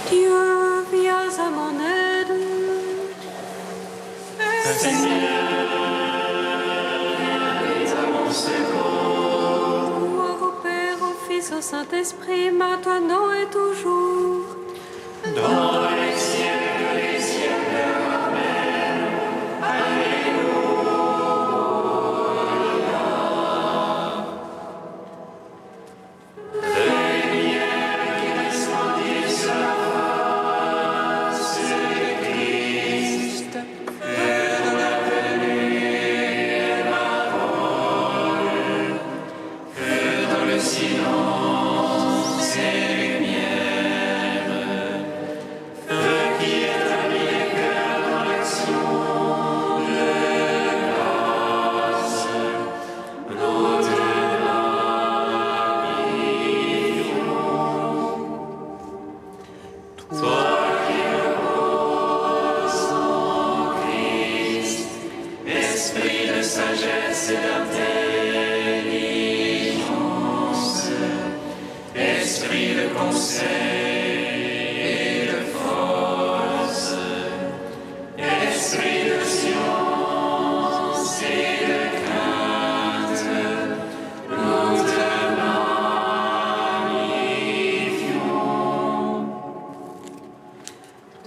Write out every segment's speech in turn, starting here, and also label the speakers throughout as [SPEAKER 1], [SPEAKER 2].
[SPEAKER 1] Dieu, viens à mon aide. Seigneur, viens à mon secours. Gloire au Père, au Fils, au Saint-Esprit, maintenant et toujours. Dans les siècles des siècles. Amen. Alléluia. Les lumières qui resplendissent la face de Christ, feu de la venue et ma vol, feu dans le silence et lumière, feu qui établit les cœurs dans l'action de grâce, notre Toi qui reposes en Christ, esprit de sagesse et d'intelligence, esprit de conseil et de force, esprit de science et de crainte, nous te magnifions.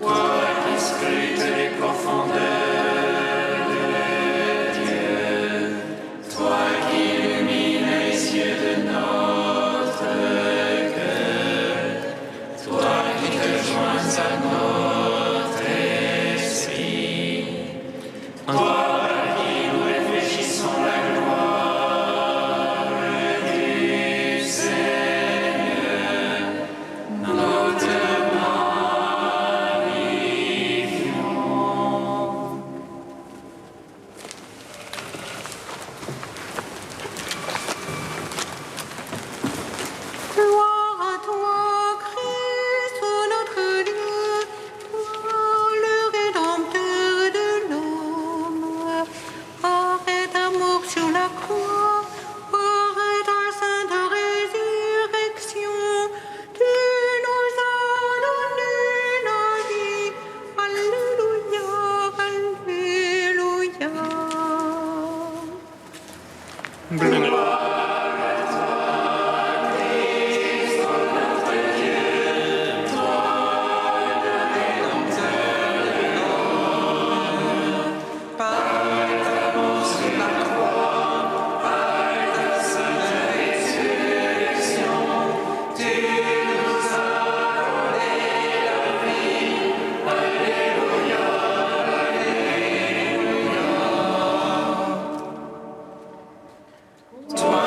[SPEAKER 1] Toi qui scrutes les profondeurs de Dieu, toi qui illumines les yeux de notre cœur, toi qui te joins à notre esprit, toi par qui nous réfléchissons la gloire du Seigneur, nous te magnifions. Gloire à toi, Christ, notre Dieu, toi le Rédempteur de l'homme. Arrêt d'amour sur la croix, arrêt d'un sein de résurrection, tu nous as donné la vie. Alléluia, Alléluia. Toi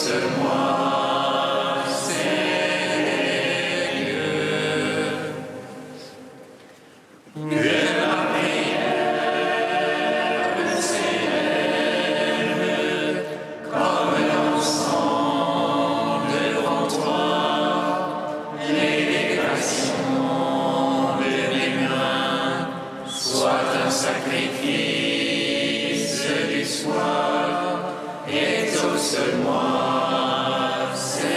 [SPEAKER 2] Exauce-moi, Seigneur. Que ma prière s'élève comme l'encens devant toi, l'élévation de mes mains soit un sacrifice du soir. Exauce-moi, Seigneur.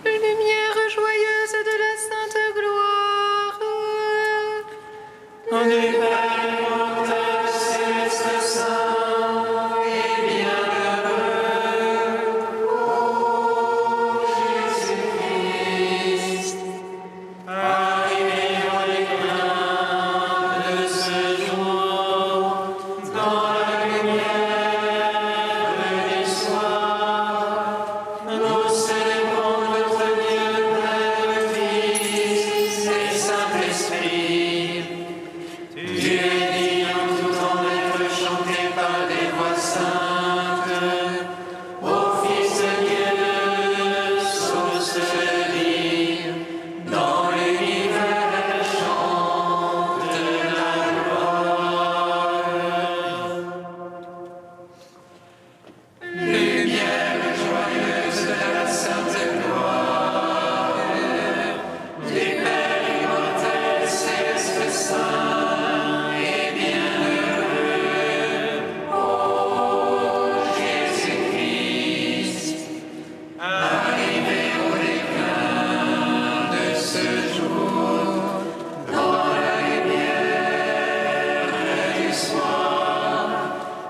[SPEAKER 1] Lumière joyeuse de la sainte gloire.
[SPEAKER 2] En éveil céleste saint et bienheureux, ô Jésus-Christ, arrivé dans les pleins de ce jour, dans la lumière du soir, nous célébrons notre Dieu, Père, Fils et Saint-Esprit. Tu es digne en tout temps d'être chanté par des voix saintes. Ô Fils de Dieu, source de vie, dans l'univers chante la gloire. Lumière joyeuse de la sainte gloire, du Père immortel, céleste saint et bienheureux, ô Jésus-Christ, arrivé au déclin de ce jour, dans la lumière du soir,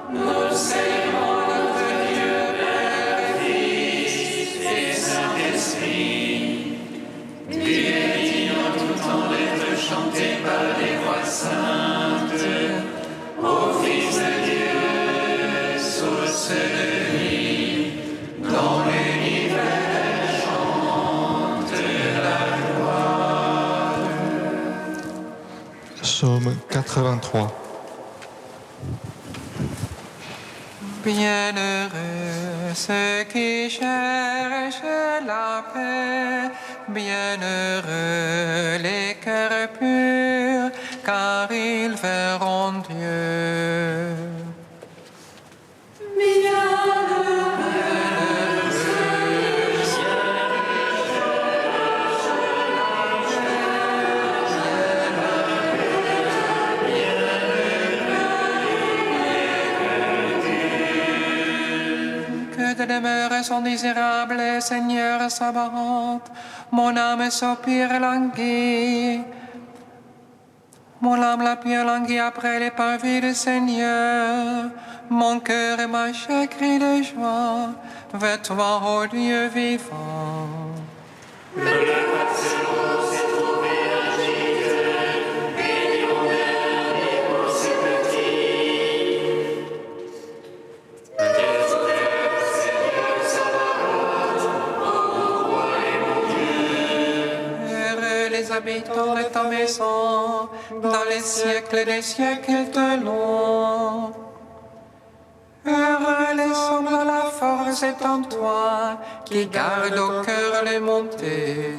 [SPEAKER 2] nous célébrons notre Dieu, Père, Fils et Saint-Esprit. Tu es digne en tout temps d'être chanté par des voix saintes. Ô Fils de Dieu, source de vie, dans l'univers chante la gloire.
[SPEAKER 3] Psaume 83.
[SPEAKER 4] Bienheureux ceux qui cherchent la paix, bienheureux les cœurs purs, car ils verront Dieu. Que de demeures sont désirables, Seigneur Sabaoth, mon âme soupire languit. Mon âme la plus languit après les parvis du Seigneur. Mon cœur et ma chair crient de joie vers toi, ô Dieu vivant. Heureux les habitants de ta maison, dans les siècles des siècles de l'eau. Heureux les hommes dont la force est en toi, qui gardent au cœur les montées.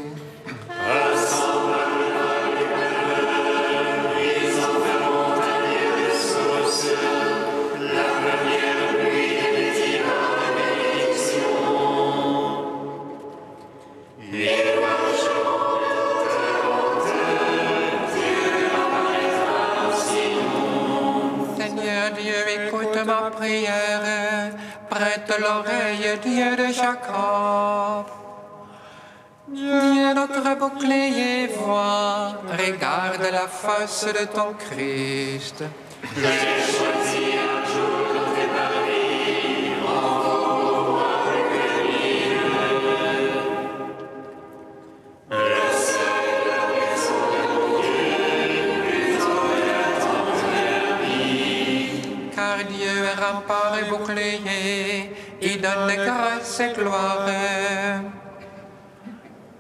[SPEAKER 4] Seigneur Dieu, écoute ma prière, prête l'oreille, Dieu de Jacob. Dieu notre bouclier, vois, regarde la face de ton Christ. Car Dieu est rempart et bouclier, il donne grâce et gloire.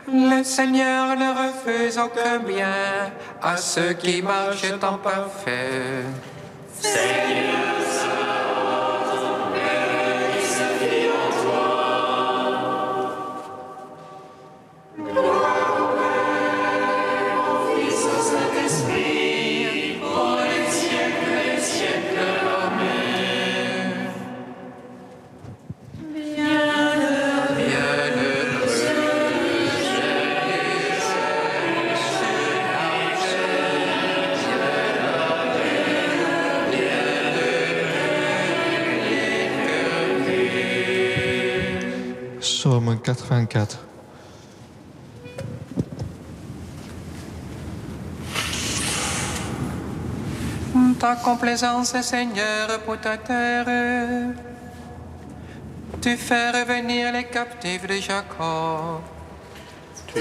[SPEAKER 4] Le Seigneur ne refuse aucun bien à ceux qui marchent en parfait.
[SPEAKER 2] C'est
[SPEAKER 3] Psaume 84.
[SPEAKER 4] Ta complaisance, Seigneur, pour ta terre. Tu fais revenir les captifs de Jacob. Tu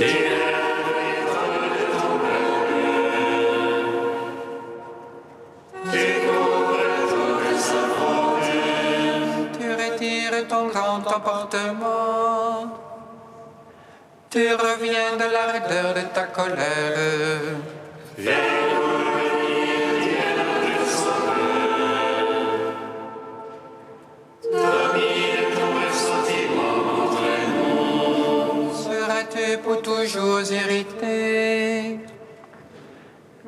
[SPEAKER 4] retires ton grand emportement. Tu reviens de l'ardeur de ta colère. Seras-tu pour toujours irrité?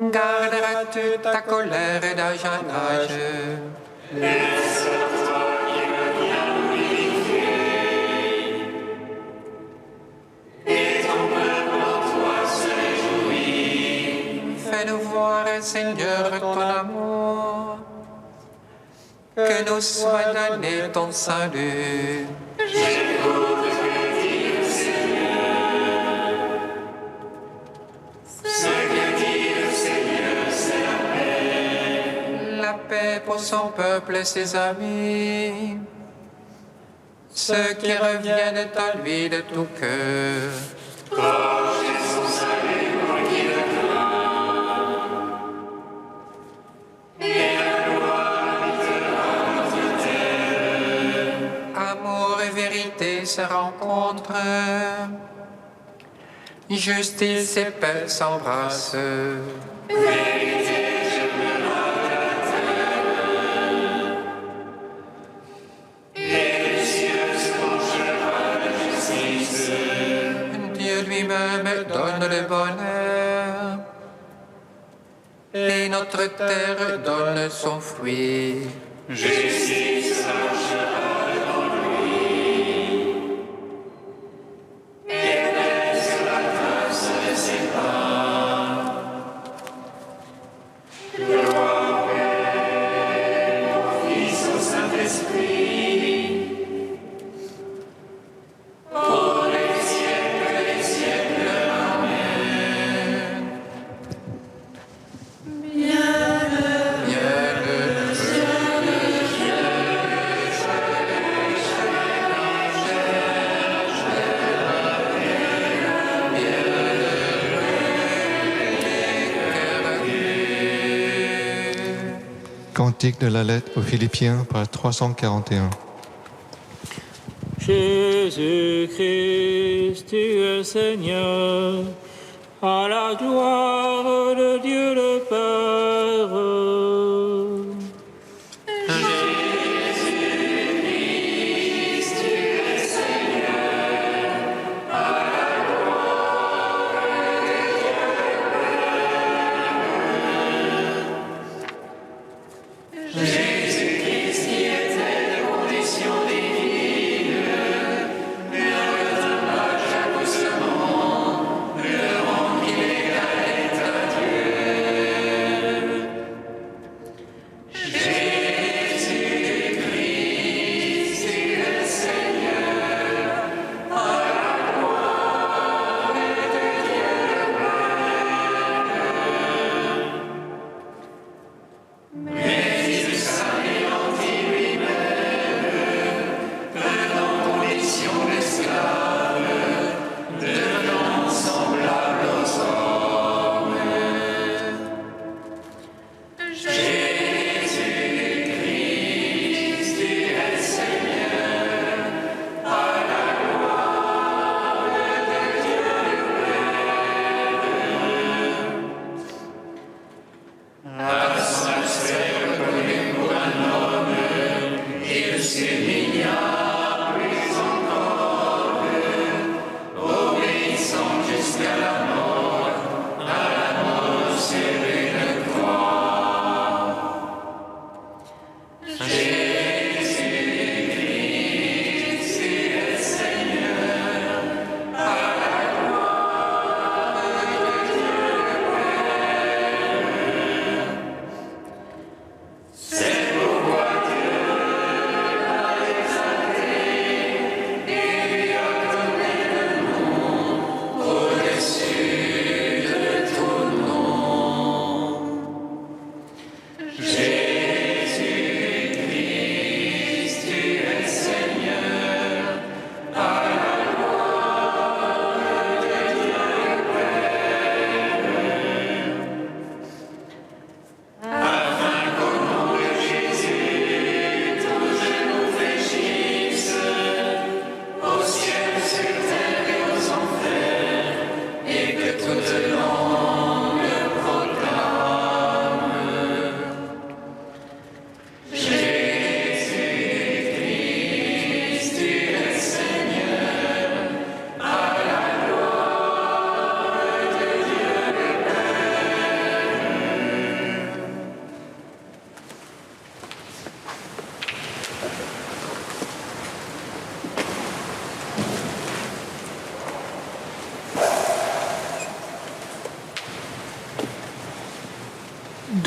[SPEAKER 4] Garderas-tu ta colère d'âge en âge? Fais-nous voir, Seigneur, ton amour, que nous soit donné ton salut. La paix pour son peuple et ses amis, ceux qui reviennent à lui de tout cœur. Amour et vérité se rencontrent, justice et paix s'embrassent. Dieu lui-même donne le bonheur, et notre terre donne son fruit.
[SPEAKER 2] Justice marchera devant lui, et paix sur la trace de ses pas. Gloire au Père, au Fils, au Saint-Esprit, pour les siècles des siècles. Amen.
[SPEAKER 3] Cantique de la lettre aux Philippiens, page 341.
[SPEAKER 5] Jésus-Christ, tu es Seigneur, à la gloire de Dieu le Père.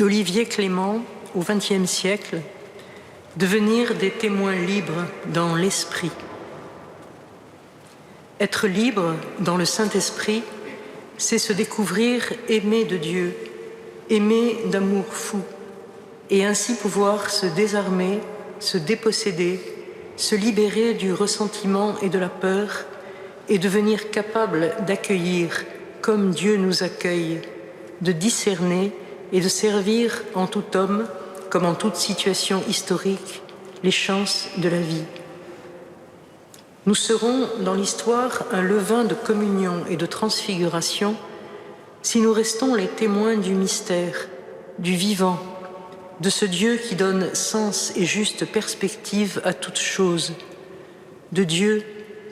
[SPEAKER 6] d'Olivier Clément au XXe siècle, devenir des témoins libres dans l'esprit. Être libre dans le Saint-Esprit, c'est se découvrir aimé de Dieu, aimé d'amour fou, et ainsi pouvoir se désarmer, se déposséder, se libérer du ressentiment et de la peur, et devenir capable d'accueillir comme Dieu nous accueille, de discerner et de servir en tout homme, comme en toute situation historique, les chances de la vie. Nous serons dans l'histoire un levain de communion et de transfiguration si nous restons les témoins du mystère, du vivant, de ce Dieu qui donne sens et juste perspective à toute chose, de Dieu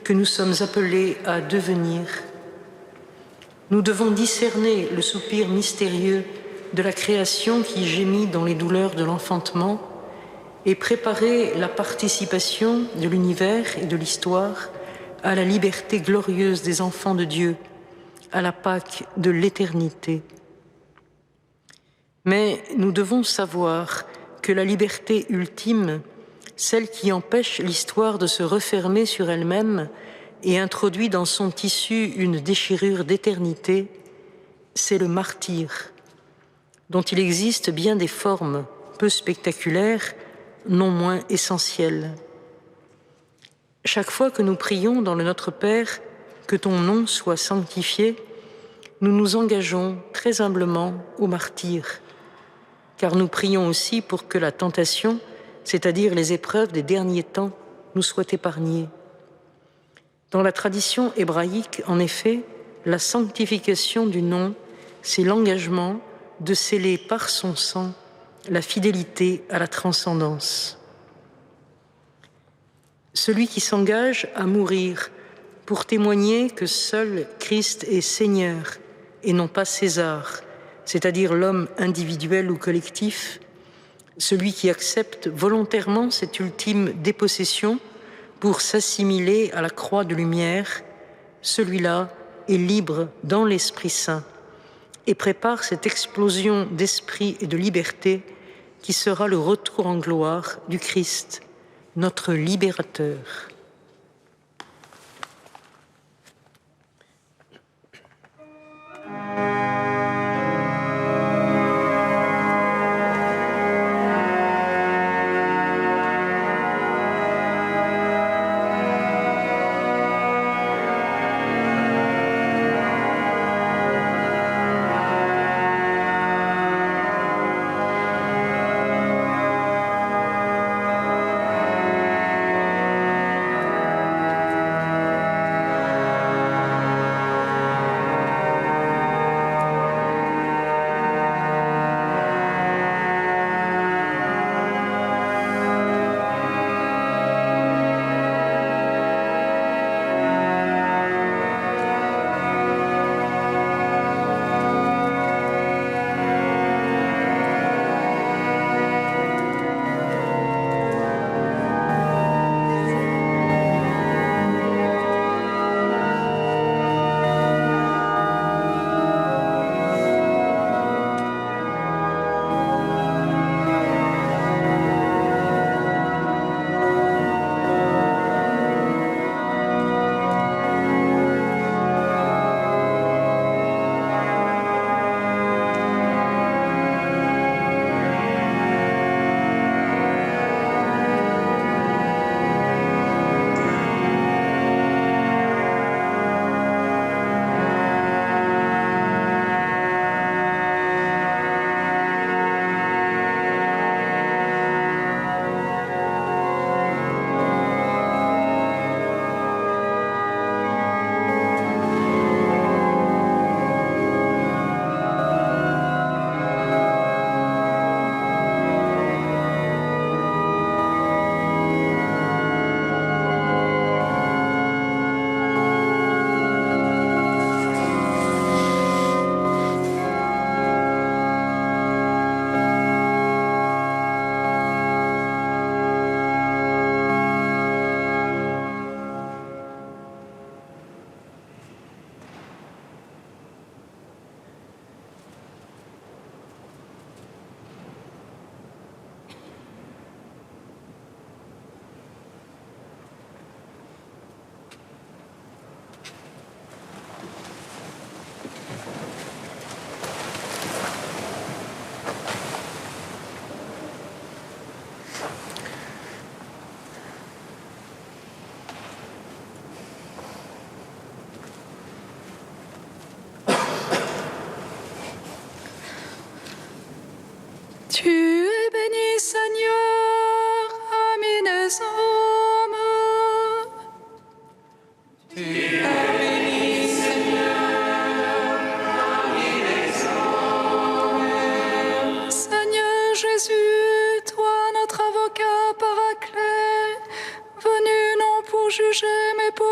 [SPEAKER 6] que nous sommes appelés à devenir. Nous devons discerner le soupir mystérieux de la création qui gémit dans les douleurs de l'enfantement et préparer la participation de l'univers et de l'histoire à la liberté glorieuse des enfants de Dieu, à la Pâque de l'éternité. Mais nous devons savoir que la liberté ultime, celle qui empêche l'histoire de se refermer sur elle-même et introduit dans son tissu une déchirure d'éternité, c'est le martyre, dont il existe bien des formes peu spectaculaires, non moins essentielles. Chaque fois que nous prions dans le Notre Père, que ton nom soit sanctifié, nous nous engageons très humblement au martyre, car nous prions aussi pour que la tentation, c'est-à-dire les épreuves des derniers temps, nous soit épargnée. Dans la tradition hébraïque, en effet, la sanctification du nom, c'est l'engagement de sceller par son sang la fidélité à la transcendance. Celui qui s'engage à mourir pour témoigner que seul Christ est Seigneur et non pas César, c'est-à-dire l'homme individuel ou collectif, celui qui accepte volontairement cette ultime dépossession pour s'assimiler à la croix de lumière, celui-là est libre dans l'Esprit Saint et prépare cette explosion d'esprit et de liberté qui sera le retour en gloire du Christ, notre libérateur.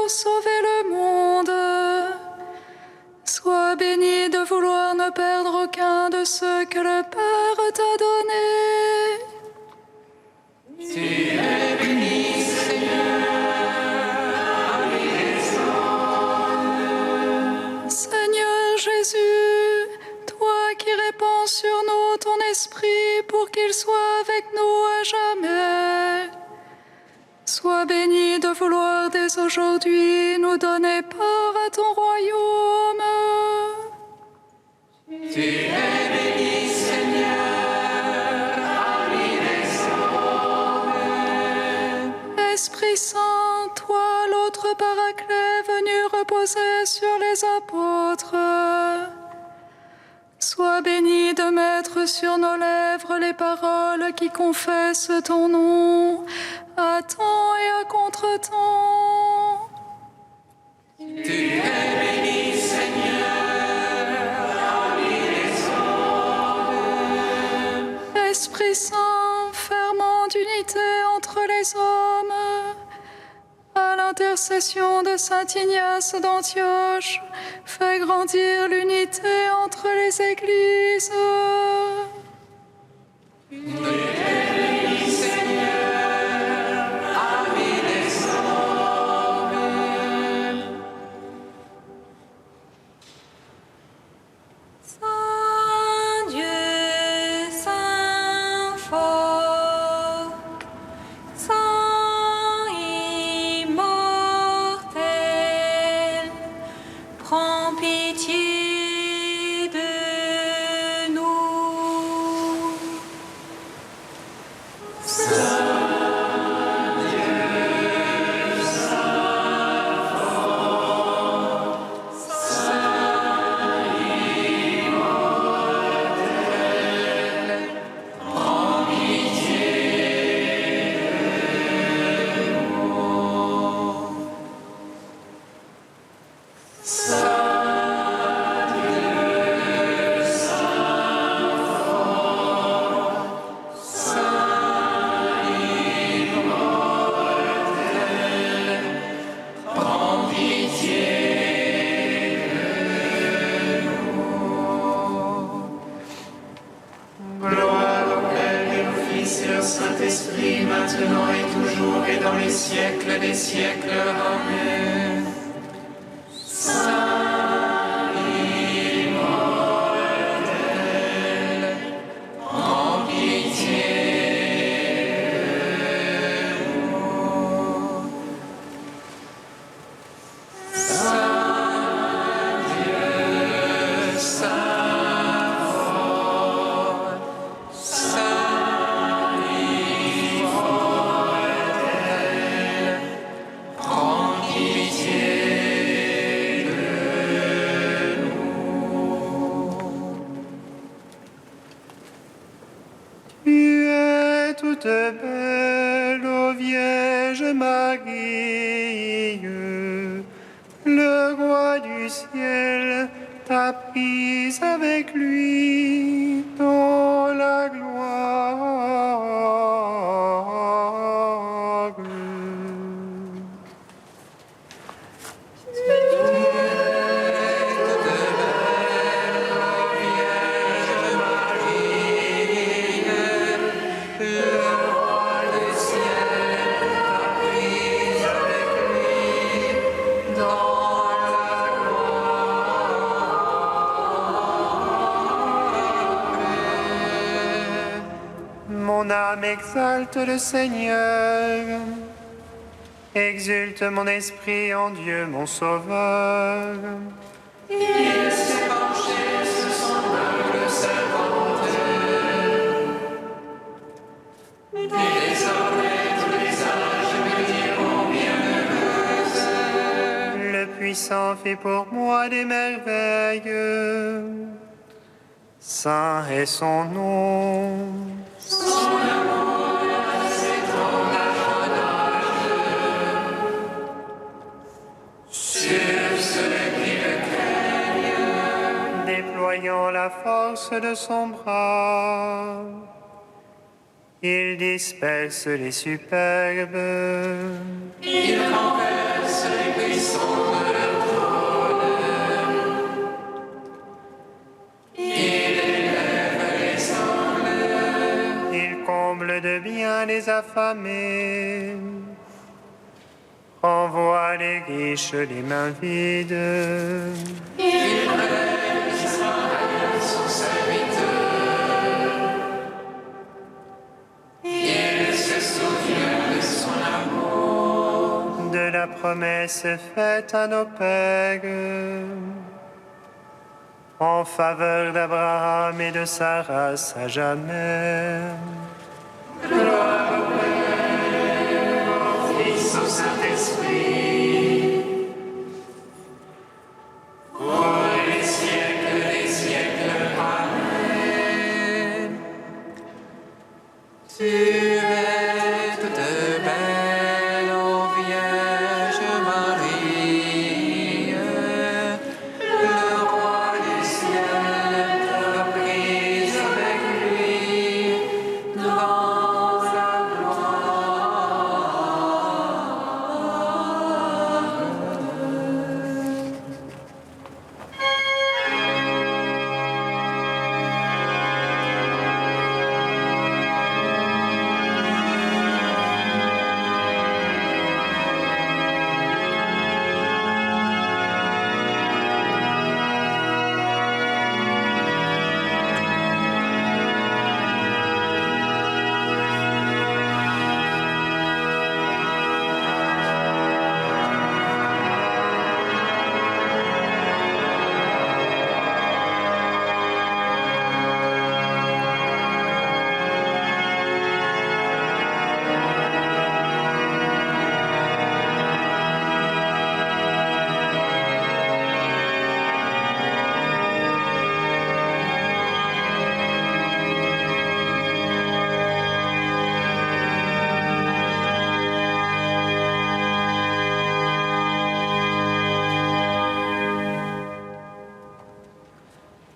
[SPEAKER 1] pour sauver le monde. Sois béni de vouloir ne perdre aucun de ceux que le Père t'a donnés.
[SPEAKER 4] Tu es béni, Seigneur,
[SPEAKER 1] Seigneur Jésus, toi qui répands sur nous ton esprit pour qu'il soit avec nous à jamais, sois béni de vouloir dès aujourd'hui nous donner part à ton royaume.
[SPEAKER 4] tu es béni, Seigneur, ami des hommes.
[SPEAKER 1] Esprit Saint, toi l'autre paraclet venu reposer sur les apôtres, sois béni de mettre sur nos lèvres les paroles qui confessent ton nom, à temps et à contre-temps.
[SPEAKER 4] Tu es béni, Seigneur, ami des hommes.
[SPEAKER 1] Esprit Saint, ferment d'unité entre les hommes, à l'intercession de saint Ignace d'Antioche, fais grandir l'unité entre les églises.
[SPEAKER 4] Tu es béni, Seigneur, ami des hommes.
[SPEAKER 1] Saint Dieu, Saint fort, Saint immortel, prends pitié de nous.
[SPEAKER 2] Gloire au Père et au Fils et au Saint-Esprit, maintenant et toujours et dans les siècles des siècles. Amen. Saint immortel, prends pitié de nous. Saint Dieu, Saint fort, Saint immortel, prends pitié de nous.
[SPEAKER 7] Tu es toute belle, ô Vierge Marie, le roi du ciel t'a prise avec lui dans la gloire. Mon âme exalte le Seigneur, exulte mon esprit en Dieu mon Sauveur.
[SPEAKER 2] Il s'est penché sur son humble servante. Et désormais tous les âges me diront bienheureuse.
[SPEAKER 7] Le puissant fait pour moi des merveilles. Saint est son nom.
[SPEAKER 2] Son amour c'est ton avantage. Sur ceux qui le craignent,
[SPEAKER 7] Déployant la force de son bras, il disperse les superbes.
[SPEAKER 2] il renverse
[SPEAKER 7] De bien les affamés, envoie les riches les mains vides.
[SPEAKER 2] Il relève Israël son serviteur. Il se souvient de son amour,
[SPEAKER 7] de la promesse faite à nos pères, en faveur d'Abraham et de sa race à jamais.
[SPEAKER 2] Gloire au Père, au Fils, au Saint-Esprit, pour les siècles des siècles. Amen.
[SPEAKER 4] Tu es toute belle, ô Vierge Marie, le roi du ciel t'a prise avec lui dans la gloire.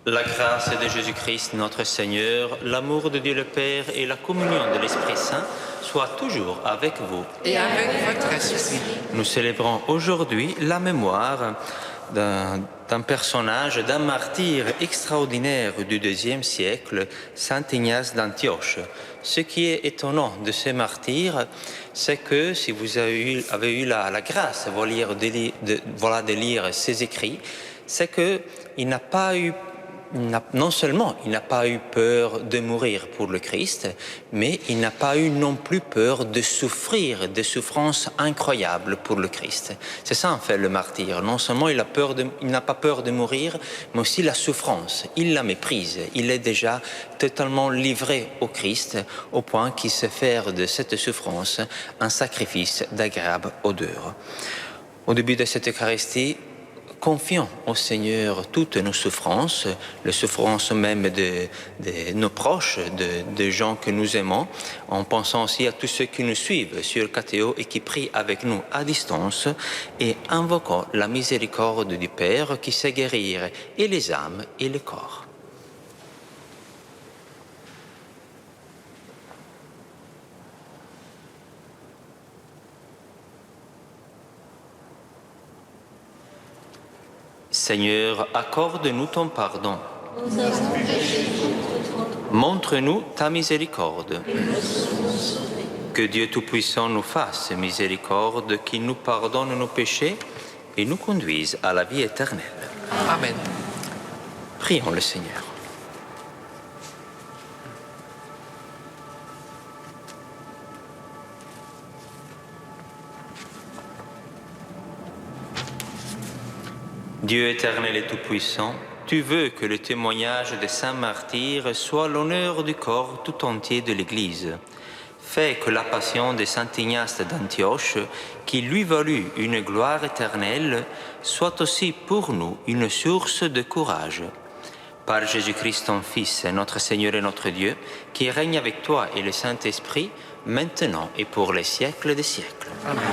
[SPEAKER 8] La grâce de Jésus-Christ, notre Seigneur, l'amour de Dieu le Père et la communion de l'Esprit Saint soient toujours avec vous.
[SPEAKER 2] Et avec votre esprit.
[SPEAKER 8] Nous célébrons aujourd'hui la mémoire d'un personnage, d'un martyr extraordinaire du IIe siècle, Saint Ignace d'Antioche. Ce qui est étonnant de ce martyr, c'est que si vous avez eu la grâce de lire ses écrits, c'est qu'il n'a pas eu non seulement il n'a pas eu peur de mourir pour le Christ, mais il n'a pas eu non plus peur de souffrir des souffrances incroyables pour le Christ. C'est ça en fait le martyr. Non seulement il n'a pas peur de mourir, mais aussi la souffrance. Il la méprise. Il est déjà totalement livré au Christ, au point qu'il sait faire de cette souffrance un sacrifice d'agréable odeur. Au début de cette Eucharistie, confions au Seigneur toutes nos souffrances, les souffrances même de nos proches, de gens que nous aimons, en pensant aussi à tous ceux qui nous suivent sur KTO et qui prient avec nous à distance, et invoquons la miséricorde du Père qui sait guérir et les âmes et le corps. Seigneur, accorde-nous ton pardon. Montre-nous ta miséricorde. Que Dieu Tout-Puissant nous fasse miséricorde, qu'il nous pardonne nos péchés et nous conduise à la vie éternelle.
[SPEAKER 2] Amen.
[SPEAKER 8] Prions le Seigneur. Dieu éternel et tout-puissant, tu veux que le témoignage des saints martyrs soit l'honneur du corps tout entier de l'Église. Fais que la passion de saint Ignace d'Antioche, qui lui valut une gloire éternelle, soit aussi pour nous une source de courage. Par Jésus-Christ ton Fils, notre Seigneur et notre Dieu, qui règne avec toi et le Saint-Esprit, maintenant et pour les siècles des siècles.
[SPEAKER 2] Amen.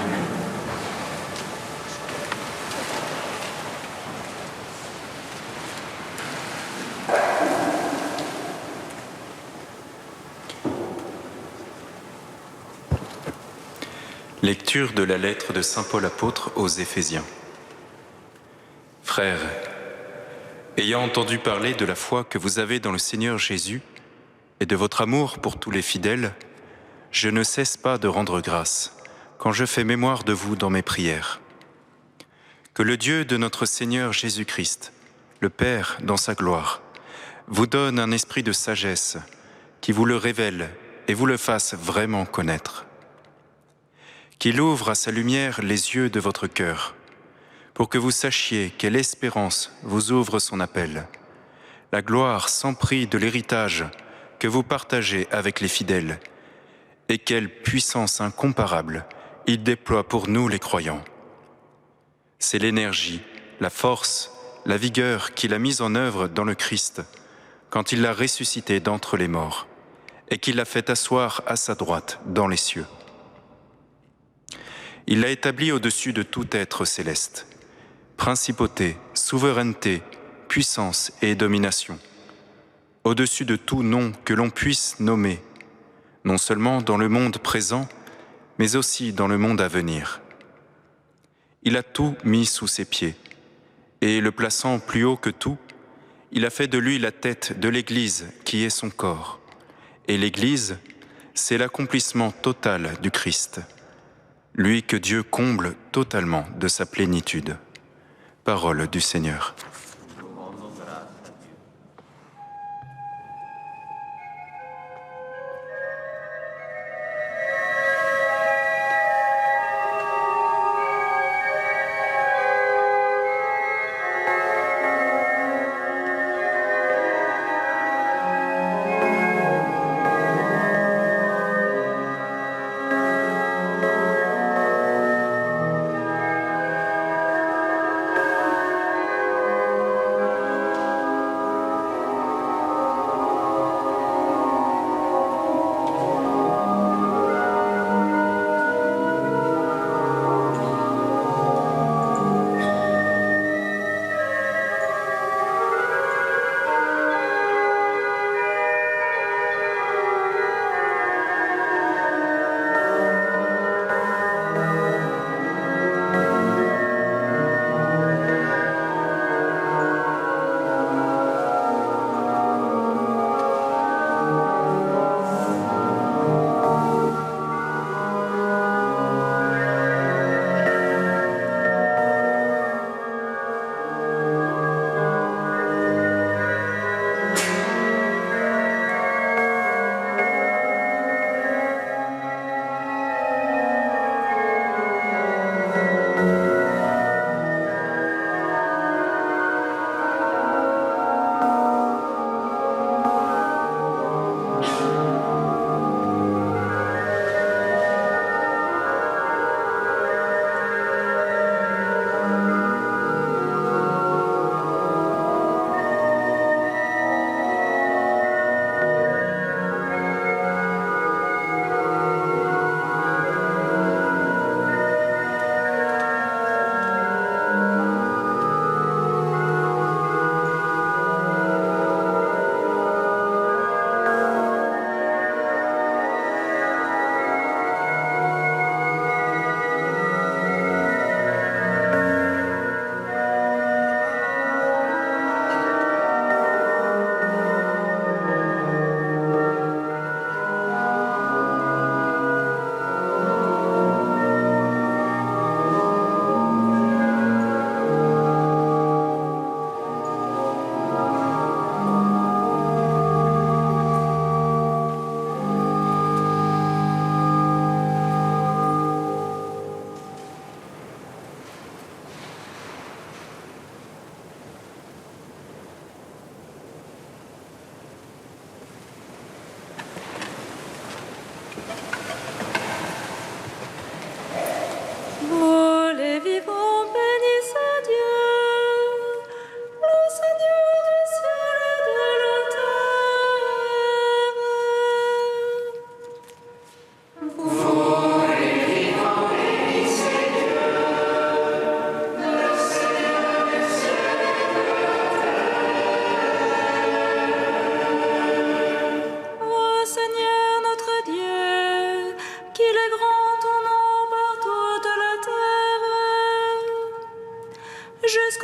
[SPEAKER 9] Lecture de la lettre de saint Paul apôtre aux Éphésiens. Frères, ayant entendu parler de la foi que vous avez dans le Seigneur Jésus et de votre amour pour tous les fidèles, je ne cesse pas de rendre grâce quand je fais mémoire de vous dans mes prières. Que le Dieu de notre Seigneur Jésus-Christ, le Père dans sa gloire, vous donne un esprit de sagesse qui vous le révèle et vous le fasse vraiment connaître. Qu'il ouvre à sa lumière les yeux de votre cœur, pour que vous sachiez quelle espérance vous ouvre son appel, la gloire sans prix de l'héritage que vous partagez avec les fidèles, et quelle puissance incomparable il déploie pour nous les croyants. C'est l'énergie, la force, la vigueur qu'il a mise en œuvre dans le Christ, quand il l'a ressuscité d'entre les morts, et qu'il l'a fait asseoir à sa droite dans les cieux. Il l'a établi au-dessus de tout être céleste, principauté, souveraineté, puissance et domination, au-dessus de tout nom que l'on puisse nommer, non seulement dans le monde présent, mais aussi dans le monde à venir. Il a tout mis sous ses pieds, et le plaçant plus haut que tout, il a fait de lui la tête de l'Église qui est son corps. Et l'Église, c'est l'accomplissement total du Christ, lui que Dieu comble totalement de sa plénitude. Parole du Seigneur.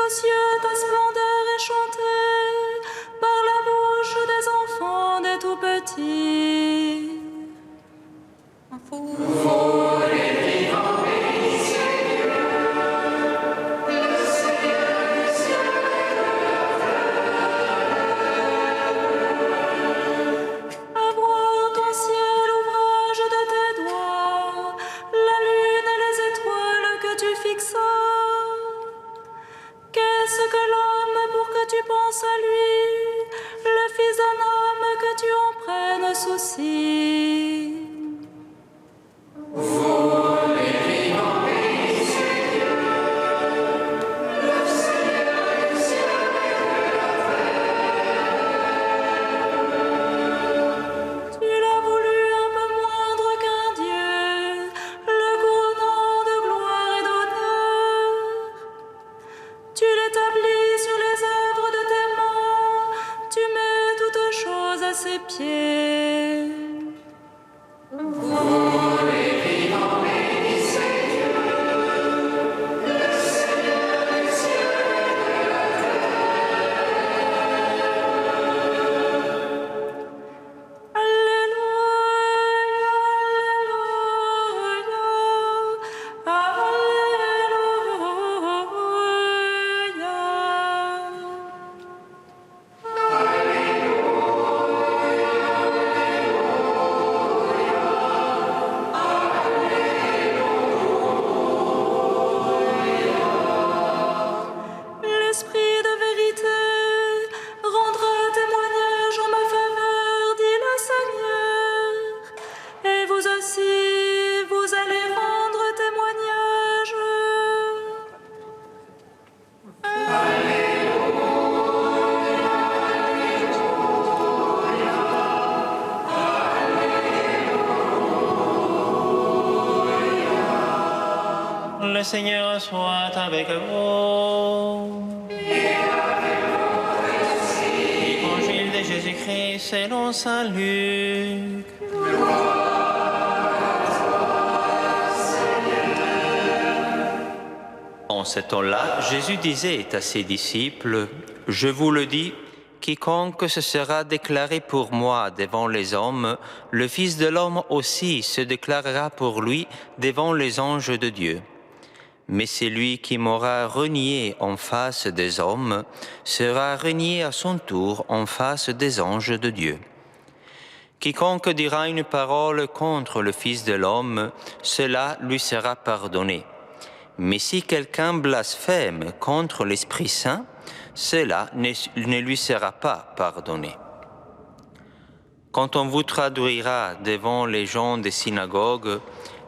[SPEAKER 1] jusqu'aux cieux ta splendeur est chantée par la bouche des enfants, des tout petits. Vous les vivants, bénissez Dieu, le Seigneur du ciel et de la terre. À voir ton ciel, ouvrage de tes doigts, la lune et les étoiles que tu fixas. Qu'est-ce que l'homme pour que tu penses à lui, le fils d'un homme que tu en prennes souci? Vous les vivants, bénissez Dieu, le Seigneur du ciel et de la terre. Tu l'as voulu un peu moindre qu'un Dieu, le couronnant de gloire et d'honneur. Tu l'établis sur les œuvres de tes mains, tu mets toutes choses à ses pieds. Vous les vivants, bénissez Dieu, le Seigneur du ciel et de la terre. Alléluia, L'esprit de vérité rendra témoignage en ma faveur, dit le Seigneur. Et vous aussi, vous allez rendre témoignage.
[SPEAKER 8] Le Seigneur soit avec vous. Évangile de Jésus-Christ selon saint Luc. En ce temps-là, Jésus disait à ses disciples, « Je vous le dis, quiconque se sera déclaré pour moi devant les hommes, le Fils de l'homme aussi se déclarera pour lui devant les anges de Dieu. Mais celui qui m'aura renié en face des hommes sera renié à son tour en face des anges de Dieu. Quiconque dira une parole contre le Fils de l'homme, cela lui sera pardonné. Mais si quelqu'un blasphème contre l'Esprit Saint, cela ne lui sera pas pardonné. Quand on vous traduira devant les gens des synagogues,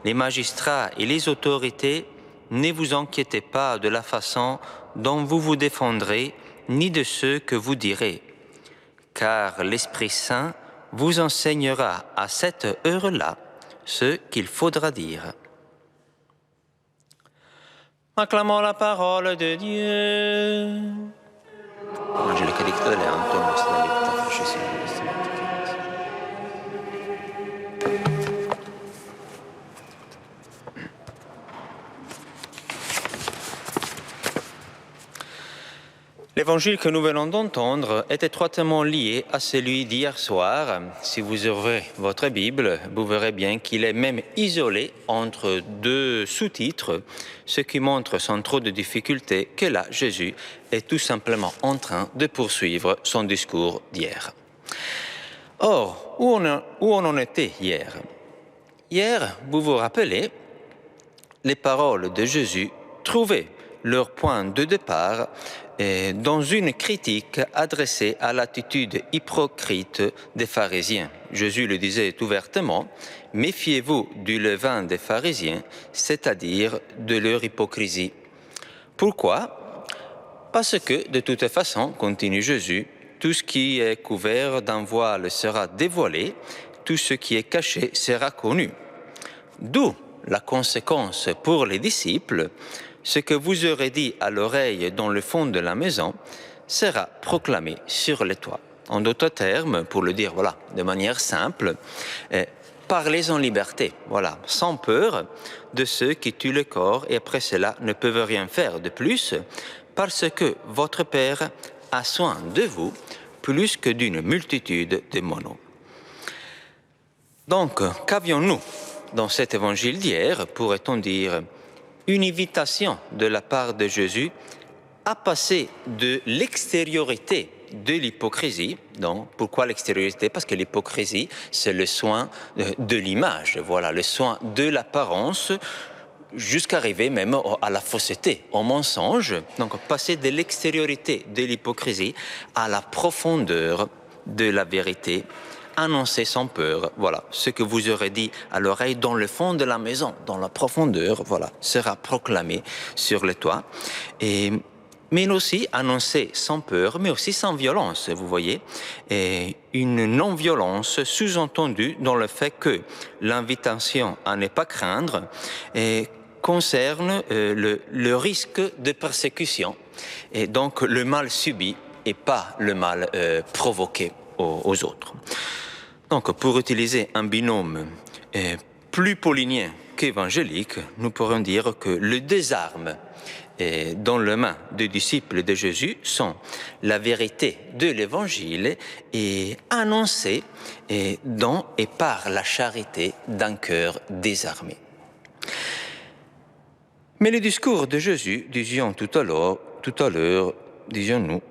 [SPEAKER 8] les magistrats et les autorités, ne vous inquiétez pas de la façon dont vous vous défendrez, ni de ce que vous direz, car l'Esprit Saint vous enseignera à cette heure-là ce qu'il faudra dire. Acclamons la parole de Dieu. L'évangile que nous venons d'entendre est étroitement lié à celui d'hier soir. Si vous ouvrez votre Bible, vous verrez bien qu'il est même isolé entre deux sous-titres, ce qui montre sans trop de difficulté que là, Jésus est tout simplement en train de poursuivre son discours d'hier. Or, où on en était hier? Hier, vous vous rappelez, les paroles de Jésus trouvaient leur point de départ dans une critique adressée à l'attitude hypocrite des pharisiens. Jésus le disait ouvertement, « Méfiez-vous du levain des pharisiens, c'est-à-dire de leur hypocrisie. » Pourquoi? Parce que, de toute façon, continue Jésus, tout ce qui est couvert d'un voile sera dévoilé, tout ce qui est caché sera connu. D'où la conséquence pour les disciples, ce que vous aurez dit à l'oreille dans le fond de la maison sera proclamé sur les toits. En d'autres termes, pour le dire de manière simple, parlez en liberté, sans peur de ceux qui tuent le corps et après cela ne peuvent rien faire de plus, parce que votre Père a soin de vous plus que d'une multitude de monos. Donc, qu'avions-nous dans cet évangile d'hier, pourrait-on dire, une invitation de la part de Jésus à passer de l'extériorité de l'hypocrisie. Donc, pourquoi l'extériorité? Parce que l'hypocrisie, c'est le soin de l'image, voilà, le soin de l'apparence, jusqu'à arriver même à la fausseté, au mensonge. Donc, passer de l'extériorité de l'hypocrisie à la profondeur de la vérité, annoncer sans peur, voilà, ce que vous aurez dit à l'oreille dans le fond de la maison, dans la profondeur, voilà, sera proclamé sur le toit. Mais aussi annoncer sans peur, mais aussi sans violence, vous voyez, et une non-violence sous-entendue dans le fait que l'invitation à ne pas craindre concerne le risque de persécution, et donc le mal subi et pas le mal provoqué aux autres. Donc, pour utiliser un binôme plus paulinien qu'évangélique, nous pourrions dire que le désarme dans les mains des disciples de Jésus sont la vérité de l'Évangile et annoncée dans et par la charité d'un cœur désarmé. Mais le discours de Jésus, disions tout à l'heure, disions-nous,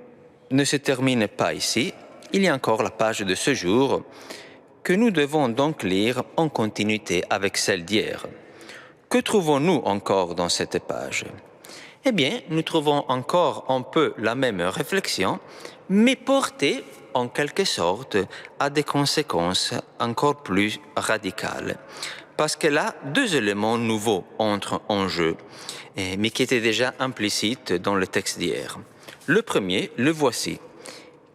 [SPEAKER 8] ne se termine pas ici. Il y a encore la page de ce jour que nous devons donc lire en continuité avec celle d'hier. Que trouvons-nous encore dans cette page? Eh bien, nous trouvons encore un peu la même réflexion, mais portée en quelque sorte à des conséquences encore plus radicales. Parce que là, deux éléments nouveaux entrent en jeu, mais qui étaient déjà implicites dans le texte d'hier. Le premier, le voici.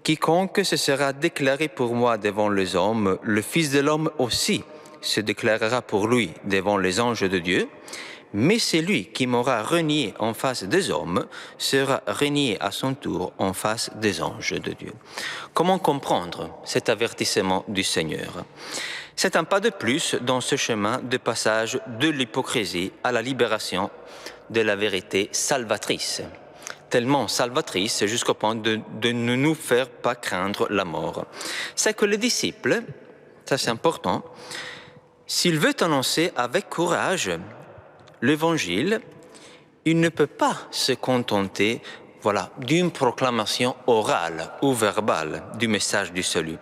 [SPEAKER 8] Quiconque se sera déclaré pour moi devant les hommes, le Fils de l'homme aussi se déclarera pour lui devant les anges de Dieu. Mais celui qui m'aura renié en face des hommes sera renié à son tour en face des anges de Dieu. Comment comprendre cet avertissement du Seigneur? C'est un pas de plus dans ce chemin de passage de l'hypocrisie à la libération de la vérité salvatrice. Tellement salvatrice jusqu'au point de ne nous faire pas craindre la mort. C'est que le disciple, ça c'est important, s'il veut annoncer avec courage l'Évangile, il ne peut pas se contenter, voilà, d'une proclamation orale ou verbale du message du salut.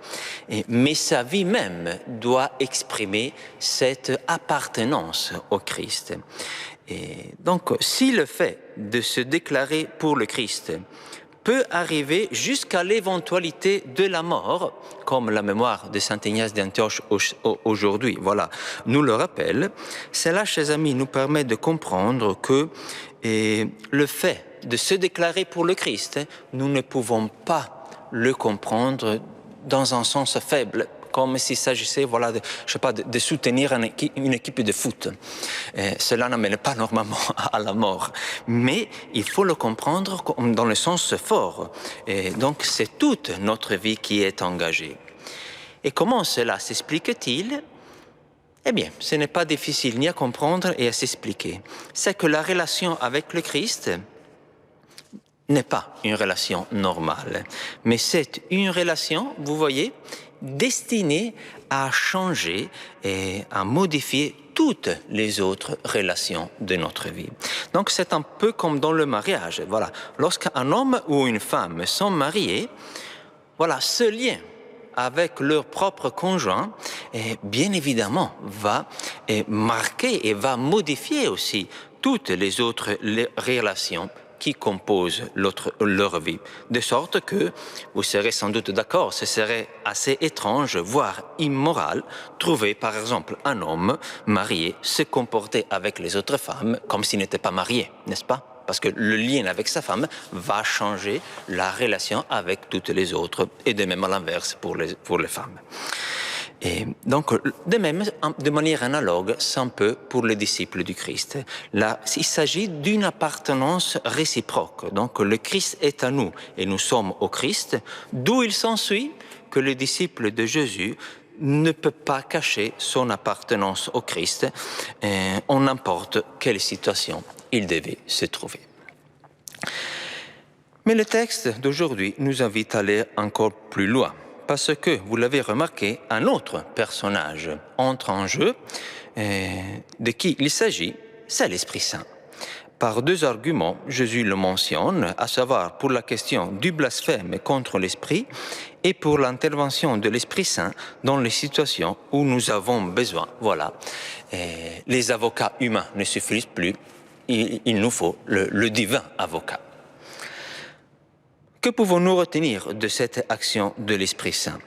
[SPEAKER 8] Mais sa vie même doit exprimer cette appartenance au Christ. Et donc, si le fait de se déclarer pour le Christ peut arriver jusqu'à l'éventualité de la mort, comme la mémoire de saint Ignace d'Antioche aujourd'hui, voilà, nous le rappelle, cela, chers amis, nous permet de comprendre que le fait de se déclarer pour le Christ, nous ne pouvons pas le comprendre dans un sens faible, comme s'il s'agissait, voilà, de soutenir une équipe de foot. Cela n'amène pas normalement à la mort. Mais il faut le comprendre dans le sens fort. Et donc, c'est toute notre vie qui est engagée. Et comment cela s'explique-t-il? Eh bien, ce n'est pas difficile ni à comprendre et à s'expliquer. C'est que la relation avec le Christ n'est pas une relation normale, mais c'est une relation, vous voyez, destinée à changer et à modifier toutes les autres relations de notre vie. Donc c'est un peu comme dans le mariage. Voilà, lorsqu'un homme ou une femme sont mariés, voilà, ce lien avec leur propre conjoint, bien évidemment, va marquer et va modifier aussi toutes les autres relations qui composent leur vie. De sorte que, vous serez sans doute d'accord, ce serait assez étrange, voire immoral, trouver par exemple un homme marié se comporter avec les autres femmes comme s'il n'était pas marié, n'est-ce pas? Parce que le lien avec sa femme va changer la relation avec toutes les autres, et de même à l'inverse pour les femmes. Et donc, de même, de manière analogue, c'est un peu pour les disciples du Christ. Là, il s'agit d'une appartenance réciproque. Donc, le Christ est à nous et nous sommes au Christ, d'où il s'ensuit que le disciple de Jésus ne peut pas cacher son appartenance au Christ en n'importe quelle situation il devait se trouver. Mais le texte d'aujourd'hui nous invite à aller encore plus loin, parce que, vous l'avez remarqué, un autre personnage entre en jeu, de qui il s'agit, c'est l'Esprit Saint. Par deux arguments, Jésus le mentionne, à savoir pour la question du blasphème contre l'Esprit et pour l'intervention de l'Esprit Saint dans les situations où nous avons besoin. Voilà. Les avocats humains ne suffisent plus, il nous faut le divin avocat. Que pouvons-nous retenir de cette action de l'Esprit Saint?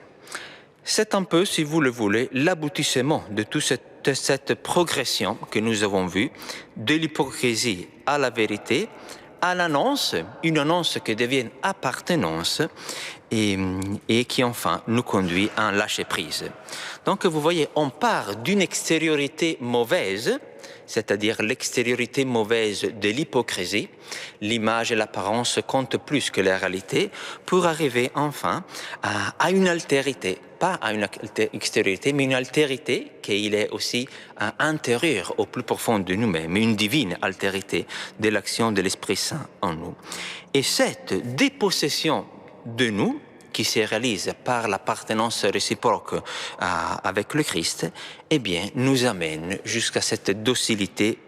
[SPEAKER 8] C'est un peu, si vous le voulez, l'aboutissement de toute cette progression que nous avons vue, de l'hypocrisie à la vérité, à l'annonce, une annonce qui devient appartenance et qui enfin nous conduit à un lâcher-prise. Donc vous voyez, on part d'une extériorité mauvaise, c'est-à-dire l'extériorité mauvaise de l'hypocrisie, l'image et l'apparence comptent plus que la réalité, pour arriver enfin à une altérité, pas à une extériorité, mais une altérité qui est aussi intérieure au plus profond de nous-mêmes, une divine altérité de l'action de l'Esprit Saint en nous. Et cette dépossession de nous, qui se réalise par l'appartenance réciproque avec le Christ, eh bien, nous amène jusqu'à cette docilité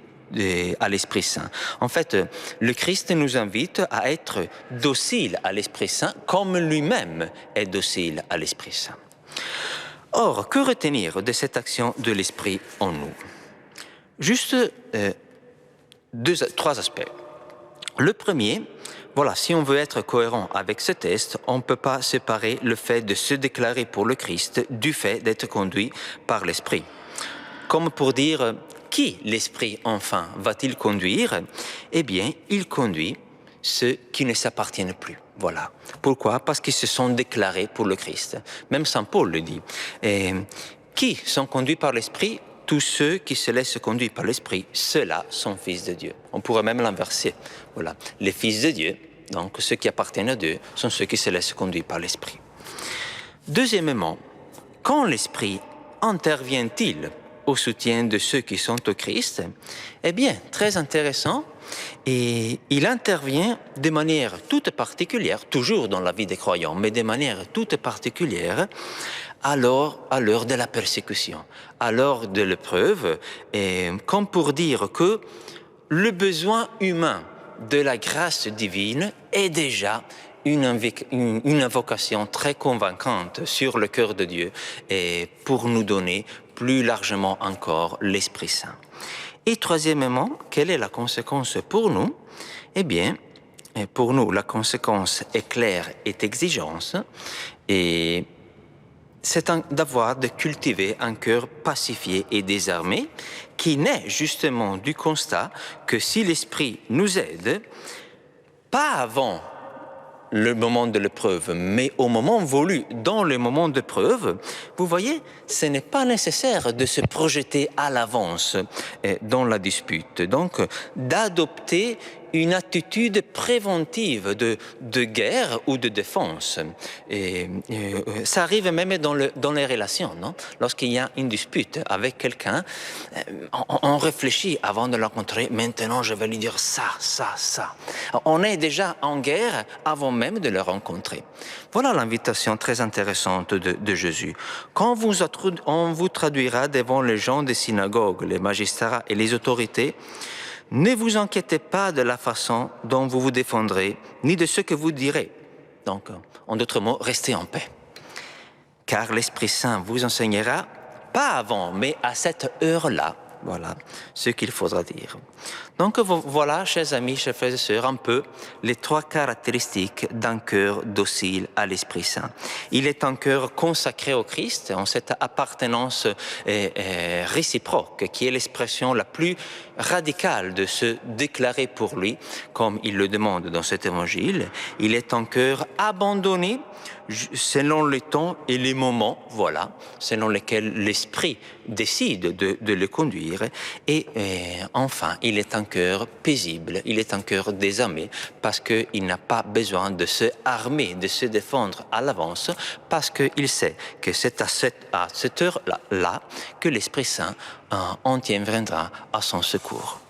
[SPEAKER 8] à l'Esprit Saint. En fait, le Christ nous invite à être docile à l'Esprit Saint comme lui-même est docile à l'Esprit Saint. Or, que retenir de cette action de l'Esprit en nous? Juste trois aspects. Le premier, voilà, si on veut être cohérent avec ce texte, on ne peut pas séparer le fait de se déclarer pour le Christ du fait d'être conduit par l'Esprit. Comme pour dire, qui l'Esprit enfin va-t-il conduire? Eh bien, il conduit ceux qui ne s'appartiennent plus. Voilà. Pourquoi? Parce qu'ils se sont déclarés pour le Christ. Même Saint Paul le dit. Et qui sont conduits par l'Esprit? Tous ceux qui se laissent conduire par l'Esprit, ceux-là sont fils de Dieu. On pourrait même l'inverser. Voilà. Les fils de Dieu, donc ceux qui appartiennent à Dieu, sont ceux qui se laissent conduire par l'Esprit. Deuxièmement, quand l'Esprit intervient-il au soutien de ceux qui sont au Christ? Eh bien, très intéressant, et il intervient de manière toute particulière, toujours dans la vie des croyants, mais de manière toute particulière, à l'heure de la persécution, à l'heure de l'épreuve, et comme pour dire que le besoin humain de la grâce divine est déjà une invocation très convaincante sur le cœur de Dieu et pour nous donner plus largement encore l'Esprit Saint. Et troisièmement, quelle est la conséquence pour nous? Eh bien, pour nous, la conséquence est claire et exigence, et c'est d'avoir, de cultiver un cœur pacifié et désarmé, qui naît justement du constat que si l'Esprit nous aide, pas avant le moment de l'épreuve, mais au moment voulu, dans le moment de preuve, vous voyez, ce n'est pas nécessaire de se projeter à l'avance dans la dispute. Donc, d'adopter une attitude préventive de guerre ou de défense. Et ça arrive même dans les relations, non? Lorsqu'il y a une dispute avec quelqu'un, on réfléchit avant de le rencontrer. Maintenant, je vais lui dire ça, ça, ça. On est déjà en guerre avant même de le rencontrer. Voilà l'invitation très intéressante de Jésus. Quand on vous traduira devant les gens des synagogues, les magistrats et les autorités, ne vous inquiétez pas de la façon dont vous vous défendrez, ni de ce que vous direz. Donc, en d'autres mots, restez en paix. Car l'Esprit Saint vous enseignera, pas avant, mais à cette heure-là, voilà ce qu'il faudra dire. Donc voilà, chers amis, chers frères et sœurs, un peu les trois caractéristiques d'un cœur docile à l'Esprit Saint. Il est un cœur consacré au Christ, en cette appartenance réciproque, qui est l'expression la plus radicale de se déclarer pour lui, comme il le demande dans cet évangile. Il est un cœur abandonné selon le temps et les moments, voilà, selon lesquels l'Esprit décide de le conduire. Et enfin, il est un cœur paisible, il est un cœur désarmé, parce qu'il n'a pas besoin de se armer, de se défendre à l'avance, parce qu'il sait que c'est à cette heure-là que l'Esprit Saint viendra à son secours.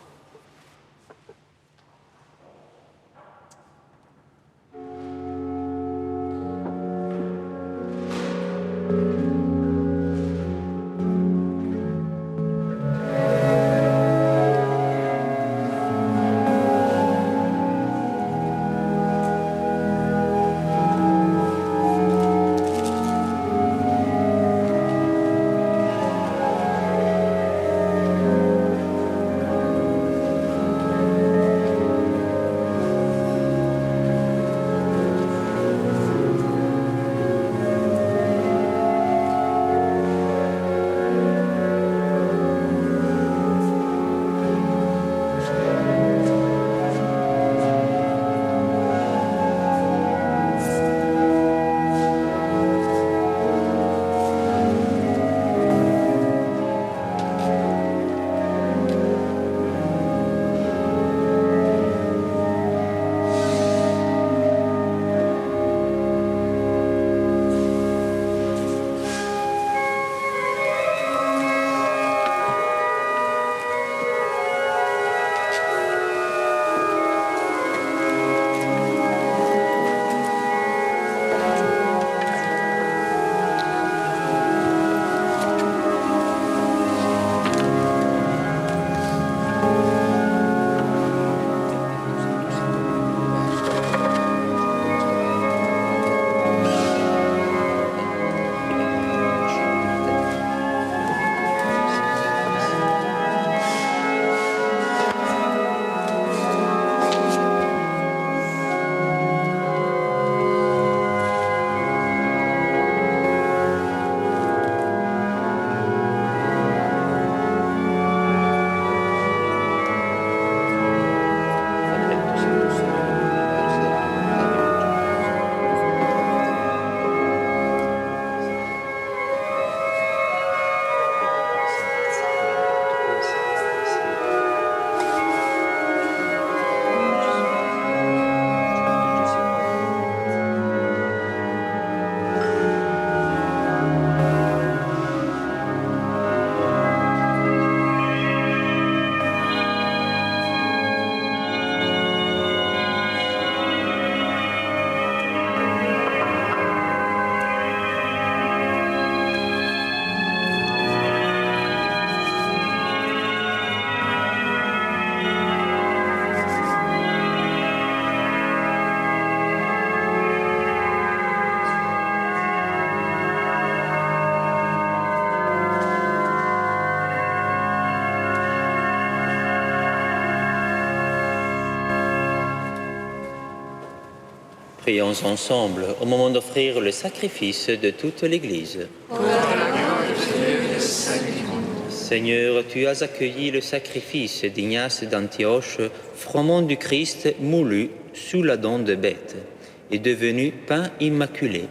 [SPEAKER 8] Prions ensemble au moment d'offrir le sacrifice de toute l'Église.
[SPEAKER 2] Pour la gloire de Dieu et le salut du monde.
[SPEAKER 8] Seigneur, tu as accueilli le sacrifice d'Ignace d'Antioche, froment du Christ moulu sous la dent de bête, et devenu pain immaculé.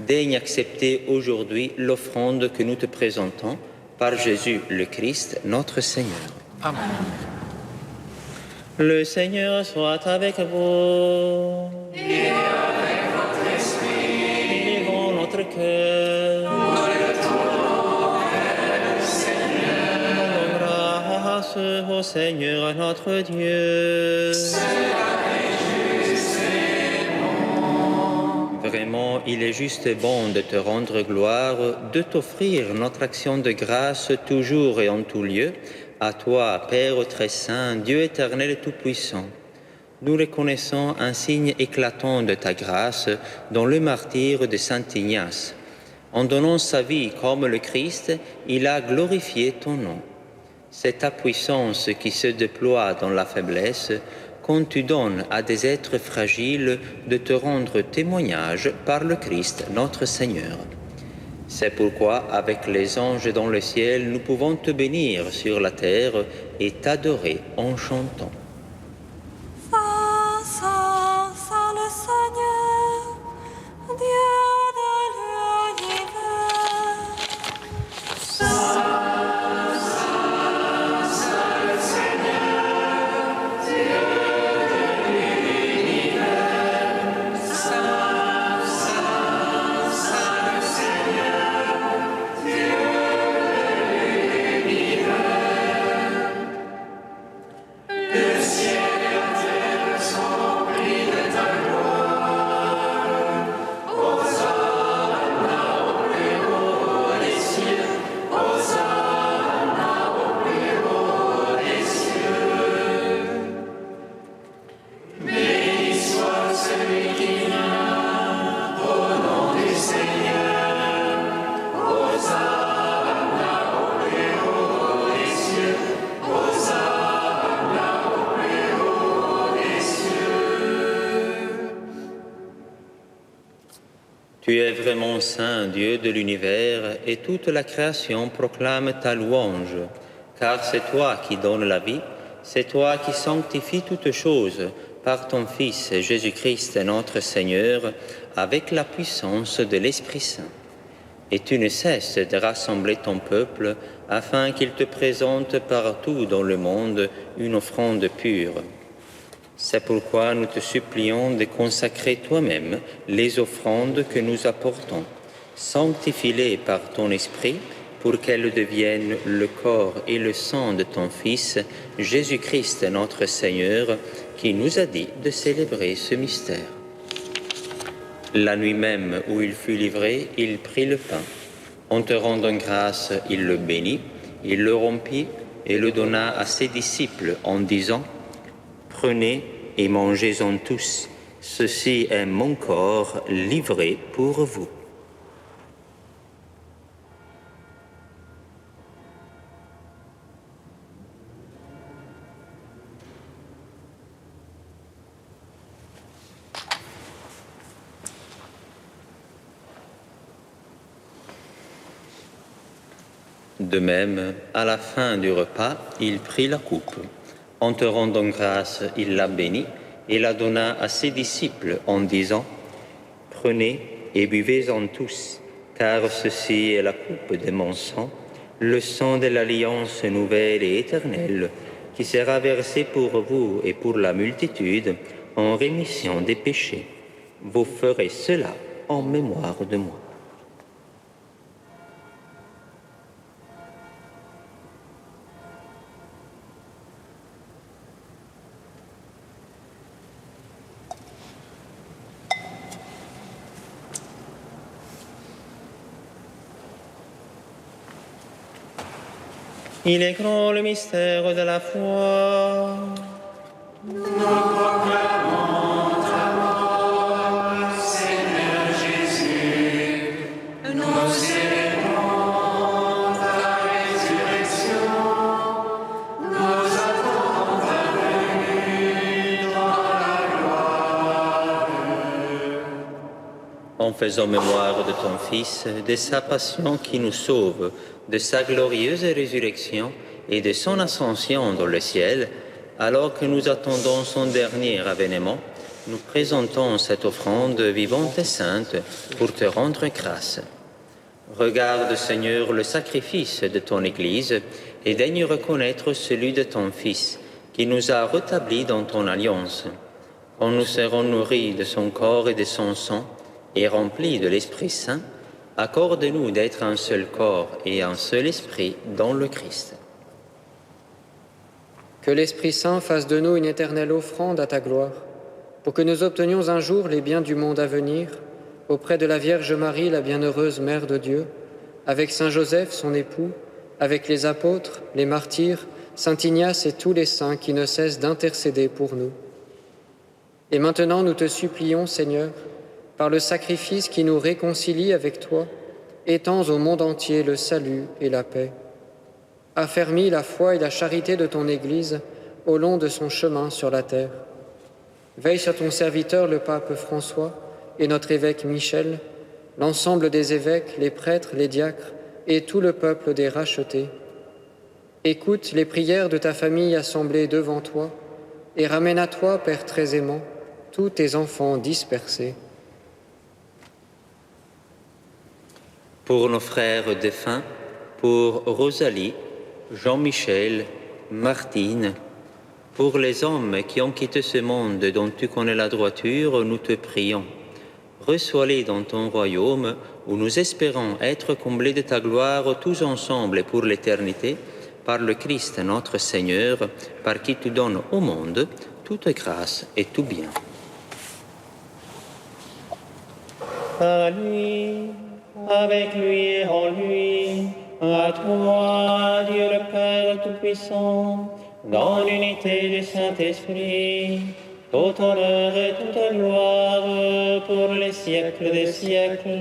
[SPEAKER 8] Daigne accepter aujourd'hui l'offrande que nous te présentons par Jésus le Christ, notre Seigneur.
[SPEAKER 4] Amen.
[SPEAKER 8] Le Seigneur soit avec vous.
[SPEAKER 2] Et avec votre esprit.
[SPEAKER 8] Élevons notre cœur.
[SPEAKER 2] Nous le tournons vers le Seigneur.
[SPEAKER 8] Rendons grâce au Seigneur notre Dieu. Vraiment, il est juste et bon de te rendre gloire, de t'offrir notre action de grâce toujours et en tout lieu, à toi, Père très saint, Dieu éternel et tout-puissant. Nous reconnaissons un signe éclatant de ta grâce dans le martyre de Saint Ignace. En donnant sa vie comme le Christ, il a glorifié ton nom. C'est ta puissance qui se déploie dans la faiblesse, quand tu donnes à des êtres fragiles de te rendre témoignage par le Christ, notre Seigneur. C'est pourquoi, avec les anges dans le ciel, nous pouvons te bénir sur la terre et t'adorer en chantant.
[SPEAKER 1] Saint, Saint, Saint le Seigneur, Dieu de l'univers.
[SPEAKER 8] Tu es vraiment saint, Dieu de l'univers, et toute la création proclame ta louange. Car c'est toi qui donnes la vie, c'est toi qui sanctifies toutes choses par ton Fils Jésus-Christ notre Seigneur, avec la puissance de l'Esprit Saint. Et tu ne cesses de rassembler ton peuple afin qu'il te présente partout dans le monde une offrande pure. C'est pourquoi nous te supplions de consacrer toi-même les offrandes que nous apportons. Sanctifie-les par ton Esprit pour qu'elles deviennent le corps et le sang de ton Fils, Jésus-Christ notre Seigneur, qui nous a dit de célébrer ce mystère. La nuit même où il fut livré, il prit le pain. En te rendant grâce, il le bénit, il le rompit et le donna à ses disciples en disant « Prenez et mangez-en tous, ceci est mon corps livré pour vous. » De même, à la fin du repas, il prit la coupe. En te rendant grâce, il la bénit et la donna à ses disciples en disant « Prenez et buvez-en tous, car ceci est la coupe de mon sang, le sang de l'alliance nouvelle et éternelle, qui sera versé pour vous et pour la multitude en rémission des péchés. Vous ferez cela en mémoire de moi. » Il est grand le mystère de la foi.
[SPEAKER 2] Nous proclamons ta mort, Seigneur Jésus. Nous célébrons ta résurrection. Nous attendons ta venue dans la gloire.
[SPEAKER 8] en faisant mémoire de ton Fils, de sa passion qui nous sauve, de sa glorieuse résurrection et de son ascension dans le ciel, alors que nous attendons son dernier avènement, nous présentons cette offrande vivante et sainte pour te rendre grâce. Regarde, Seigneur, le sacrifice de ton Église et daigne reconnaître celui de ton Fils, qui nous a rétablis dans ton alliance. Quand nous serons nourris de son corps et de son sang et remplis de l'Esprit Saint, accorde-nous d'être un seul corps et un seul esprit dans le Christ.
[SPEAKER 10] Que l'Esprit Saint fasse de nous une éternelle offrande à ta gloire, pour que nous obtenions un jour les biens du monde à venir, auprès de la Vierge Marie, la bienheureuse Mère de Dieu, avec Saint Joseph, son époux, avec les apôtres, les martyrs, Saint Ignace et tous les saints qui ne cessent d'intercéder pour nous. Et maintenant, nous te supplions, Seigneur, par le sacrifice qui nous réconcilie avec toi, étends au monde entier le salut et la paix. Affermis la foi et la charité de ton Église au long de son chemin sur la terre. Veille sur ton serviteur, le pape François, et notre évêque Michel, l'ensemble des évêques, les prêtres, les diacres, et tout le peuple des rachetés. Écoute les prières de ta famille assemblée devant toi, et ramène à toi, Père très aimant, tous tes enfants dispersés.
[SPEAKER 8] Pour nos frères défunts, pour Rosalie, Jean-Michel, Martine, pour les hommes qui ont quitté ce monde dont tu connais la droiture, nous te prions. Reçois-les dans ton royaume, où nous espérons être comblés de ta gloire tous ensemble et pour l'éternité, par le Christ notre Seigneur, par qui tu donnes au monde toute grâce et tout bien.
[SPEAKER 5] À lui, avec lui et en lui, à toi, Dieu le Père Tout-Puissant, dans l'unité du Saint-Esprit, tout honneur et toute gloire pour les siècles des siècles.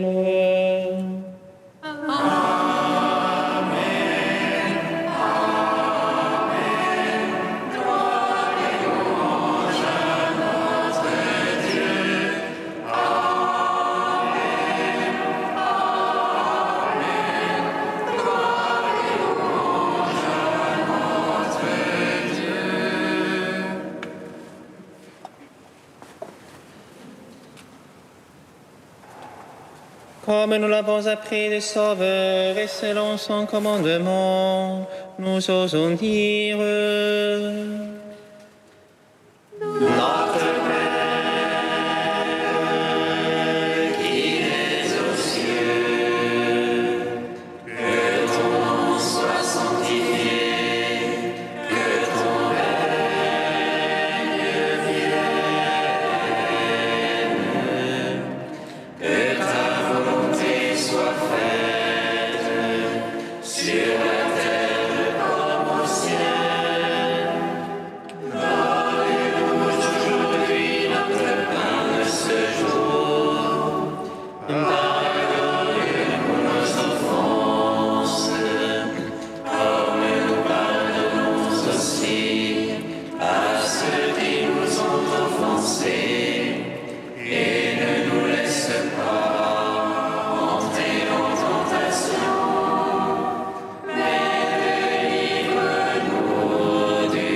[SPEAKER 5] Comme nous l'avons appris du Sauveur et selon son commandement, nous osons dire: Notre Père qui es aux cieux, que ton nom soit sanctifié, que ton règne vienne, que ta volonté soit faite sur la terre comme au ciel. Donne-nous aujourd'hui notre pain de ce jour. Pardonne-nous nos offenses, comme nous pardonnons aussi à ceux qui nous ont offensés. Et ne nous laisse pas entrer en tentation, mais délivre-nous du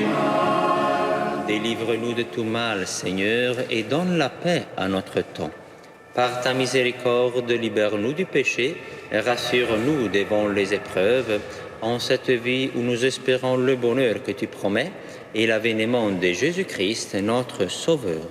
[SPEAKER 5] mal.
[SPEAKER 8] Délivre-nous de tout mal, Seigneur, et donne la paix à notre temps. Par ta miséricorde, libère-nous du péché, et rassure-nous devant les épreuves, en cette vie où nous espérons le bonheur que tu promets et l'avènement de Jésus-Christ, notre Sauveur.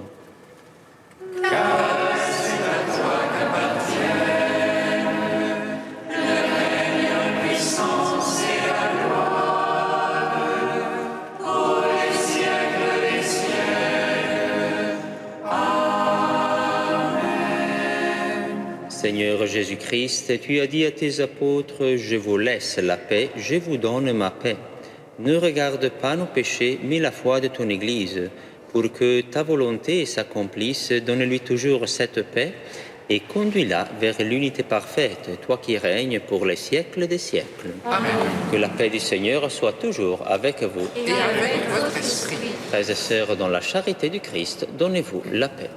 [SPEAKER 8] Seigneur Jésus-Christ, tu as dit à tes apôtres: Je vous laisse la paix, je vous donne ma paix. Ne regarde pas nos péchés, mais la foi de ton Église. Pour que ta volonté s'accomplisse, donne-lui toujours cette paix et conduis-la vers l'unité parfaite, toi qui règnes pour les siècles des siècles.
[SPEAKER 2] Amen.
[SPEAKER 8] Que la paix du Seigneur soit toujours avec vous.
[SPEAKER 2] Et avec votre esprit.
[SPEAKER 8] Frères et sœurs, dans la charité du Christ, donnez-vous la paix.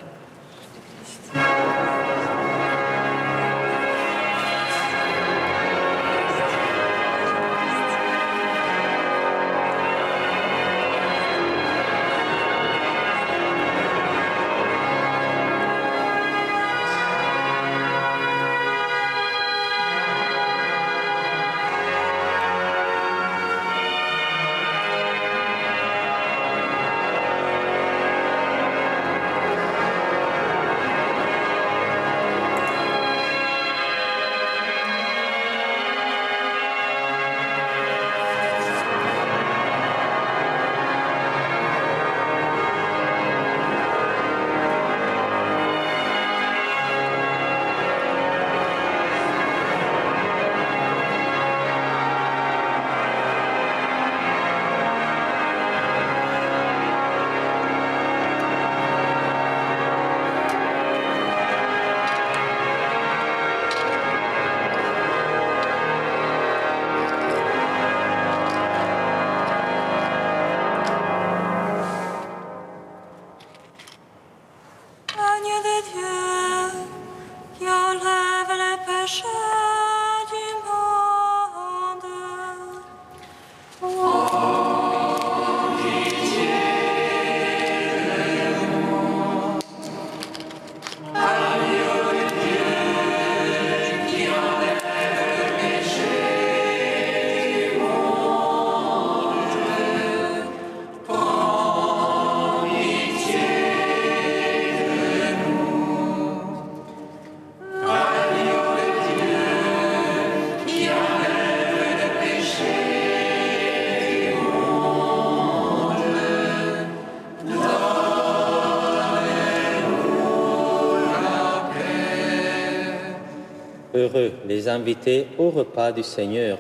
[SPEAKER 8] Heureux les invités au repas du Seigneur.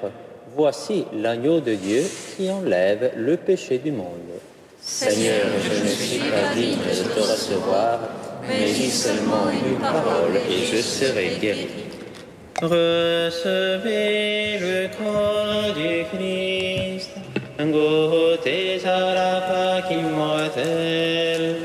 [SPEAKER 8] Voici l'agneau de Dieu qui enlève le péché du monde. Seigneur, je ne suis pas digne de te recevoir, mais dis seulement une parole et je serai guéri.
[SPEAKER 5] Recevez le corps du Christ, goûtez à la Pâque immortelle.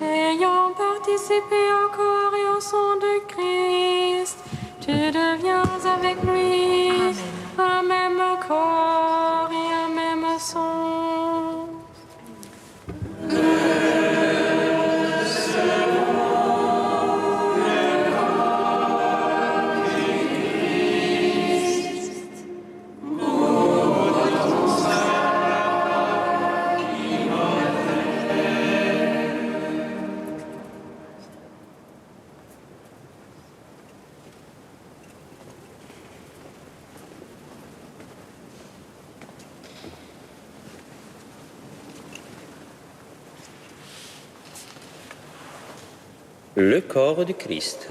[SPEAKER 1] Ayant participé au corps et au sang de Christ, tu deviens avec lui un même corps et un même sang.
[SPEAKER 8] Le corps du Christ.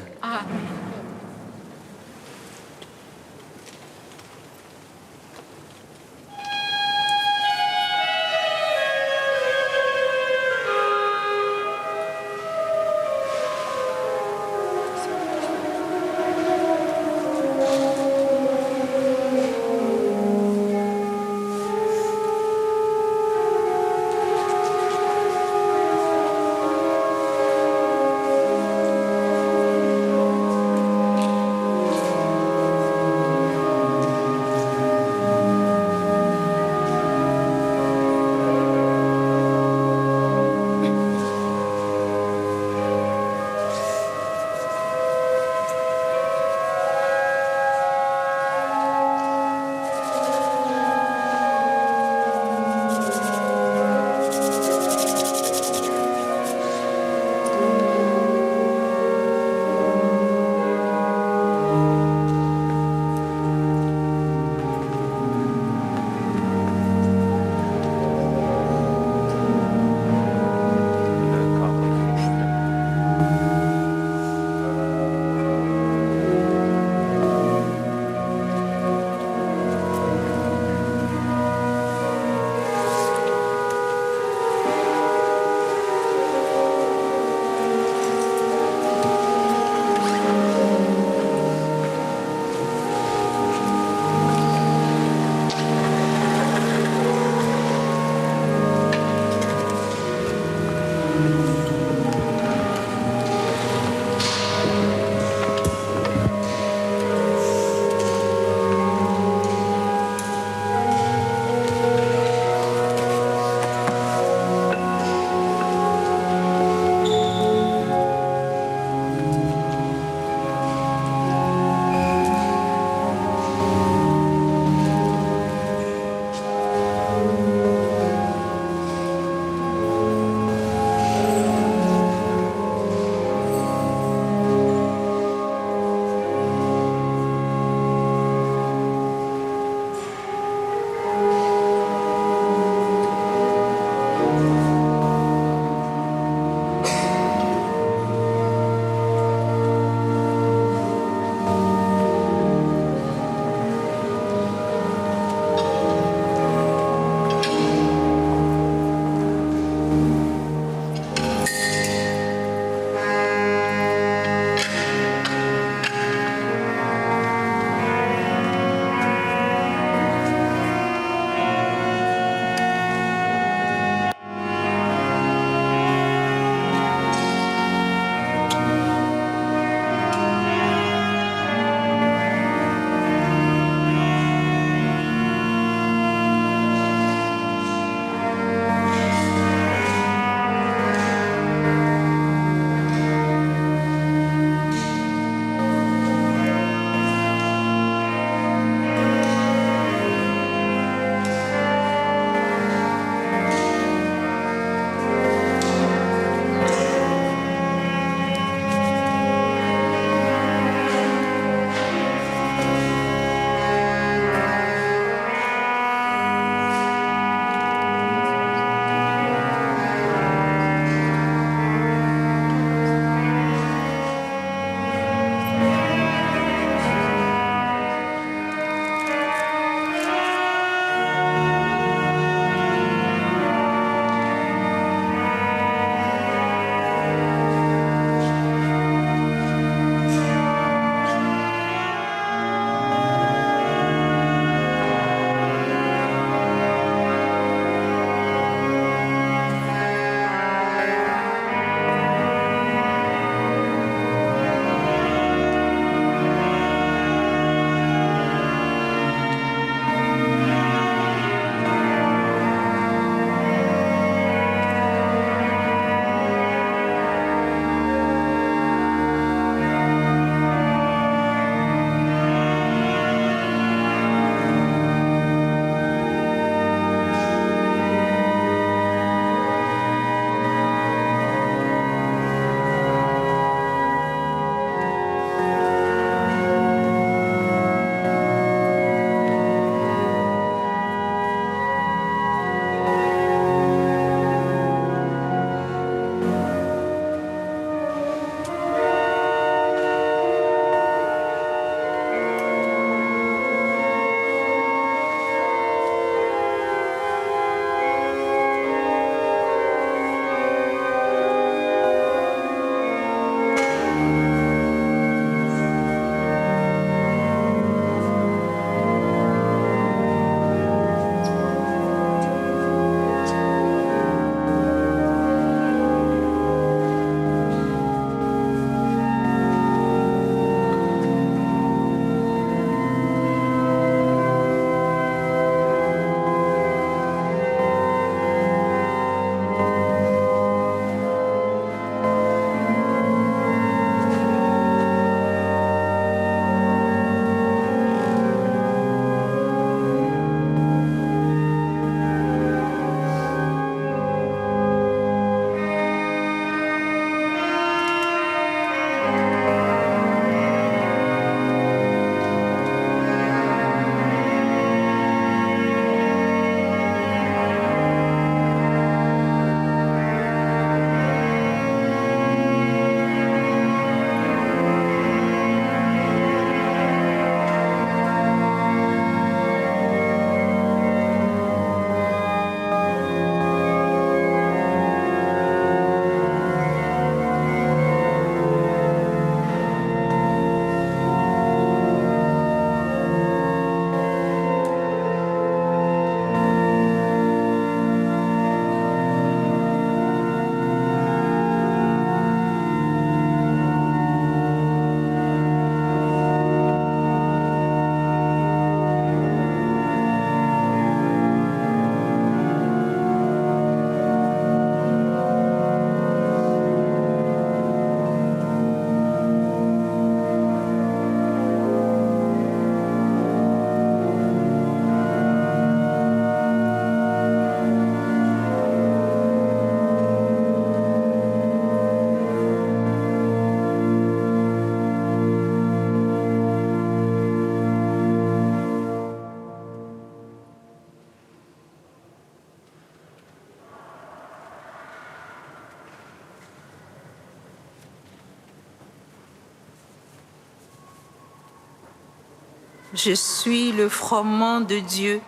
[SPEAKER 11] Je suis le froment de Dieu,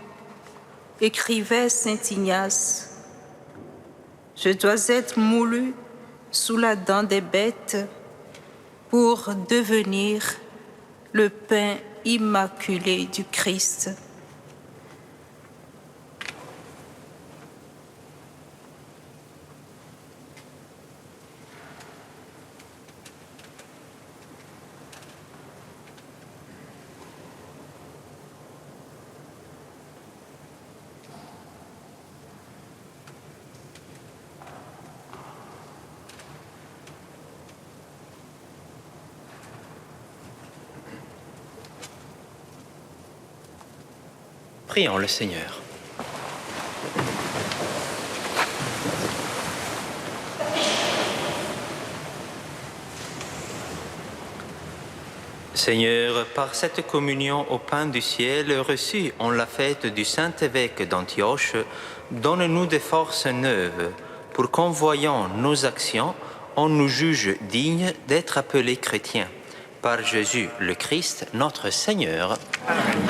[SPEAKER 11] écrivait saint Ignace. Je dois être moulu sous la dent des bêtes pour devenir le pain immaculé du Christ.
[SPEAKER 8] Prions le Seigneur. Seigneur, par cette communion au pain du ciel reçue en la fête du Saint-Évêque d'Antioche, donne-nous des forces neuves pour qu'en voyant nos actions, on nous juge dignes d'être appelés chrétiens. Par Jésus le Christ, notre Seigneur. Amen.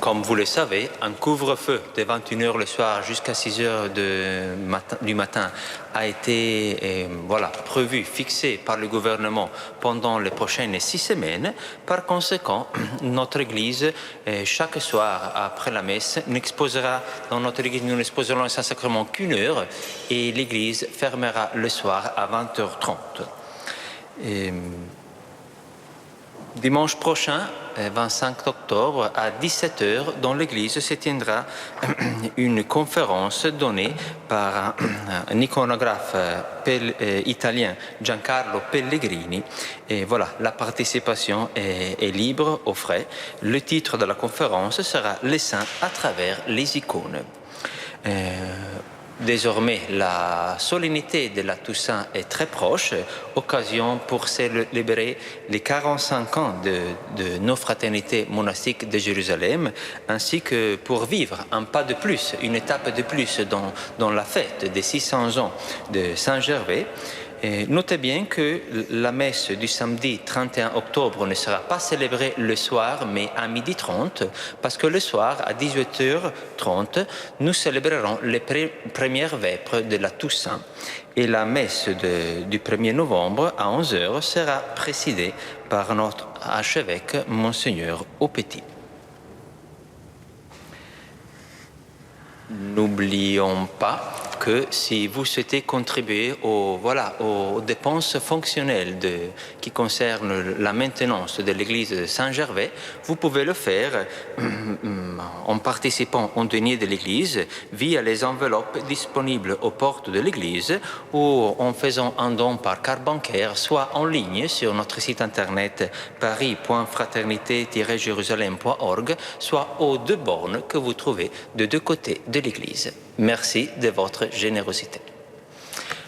[SPEAKER 8] Comme vous le savez, un couvre-feu de 21h le soir jusqu'à 6h du matin a été prévu, fixé par le gouvernement pendant les prochaines 6 semaines. Par conséquent, notre Église, chaque soir après la messe, dans notre Église, nous n'exposerons le Saint-Sacrement qu'1 heure et l'Église fermera le soir à 20h30. Dimanche prochain, 25 octobre, à 17h, dans l'église se tiendra une conférence donnée par un iconographe italien, Giancarlo Pellegrini. Et voilà, la participation est libre, aux frais. Le titre de la conférence sera « Les saints à travers les icônes ». Désormais, la solennité de la Toussaint est très proche, occasion pour célébrer les 45 ans de nos fraternités monastiques de Jérusalem, ainsi que pour vivre un pas de plus, une étape de plus dans la fête des 600 ans de Saint-Gervais. Et notez bien que la messe du samedi 31 octobre ne sera pas célébrée le soir, mais à 12h30, parce que le soir, à 18h30, nous célébrerons les premières vêpres de la Toussaint. Et la messe du 1er novembre, à 11h, sera présidée par notre archevêque, Monseigneur Aupetit. N'oublions pas que si vous souhaitez contribuer aux dépenses fonctionnelles qui concernent la maintenance de l'église de Saint-Gervais, vous pouvez le faire en participant aux deniers de l'église via les enveloppes disponibles aux portes de l'église ou en faisant un don par carte bancaire, soit en ligne sur notre site internet paris.fraternité-jérusalem.org, soit aux 2 bornes que vous trouvez de 2 côtés de l'église. Merci de votre générosité.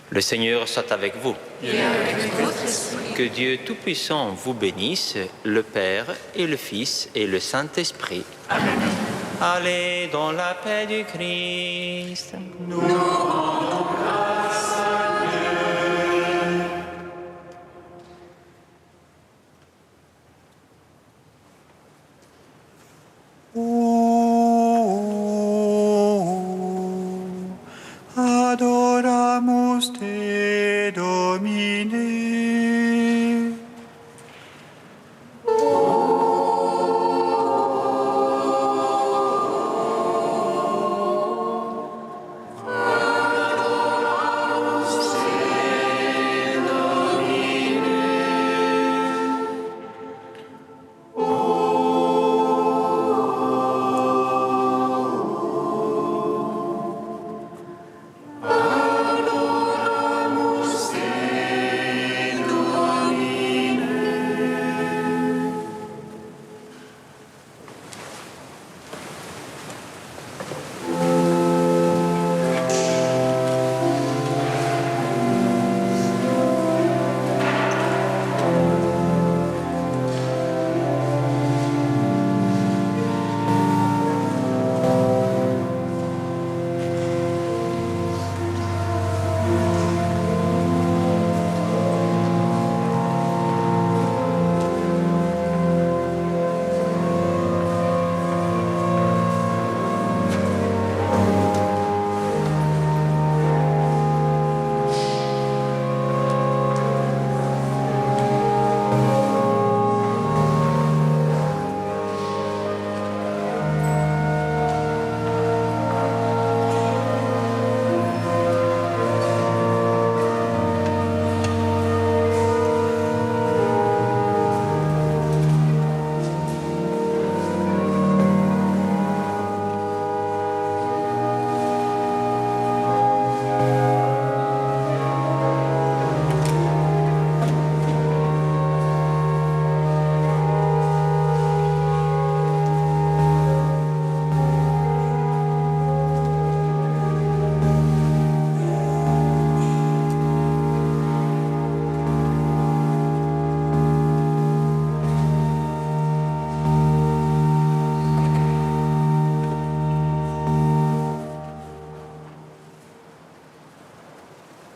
[SPEAKER 8] Le Seigneur soit avec vous.
[SPEAKER 11] Et avec votre esprit.
[SPEAKER 8] Que Dieu Tout-Puissant vous bénisse, le Père et le Fils et le Saint-Esprit.
[SPEAKER 11] Amen.
[SPEAKER 8] Allez dans la paix du Christ.
[SPEAKER 11] Nous rendons grâce.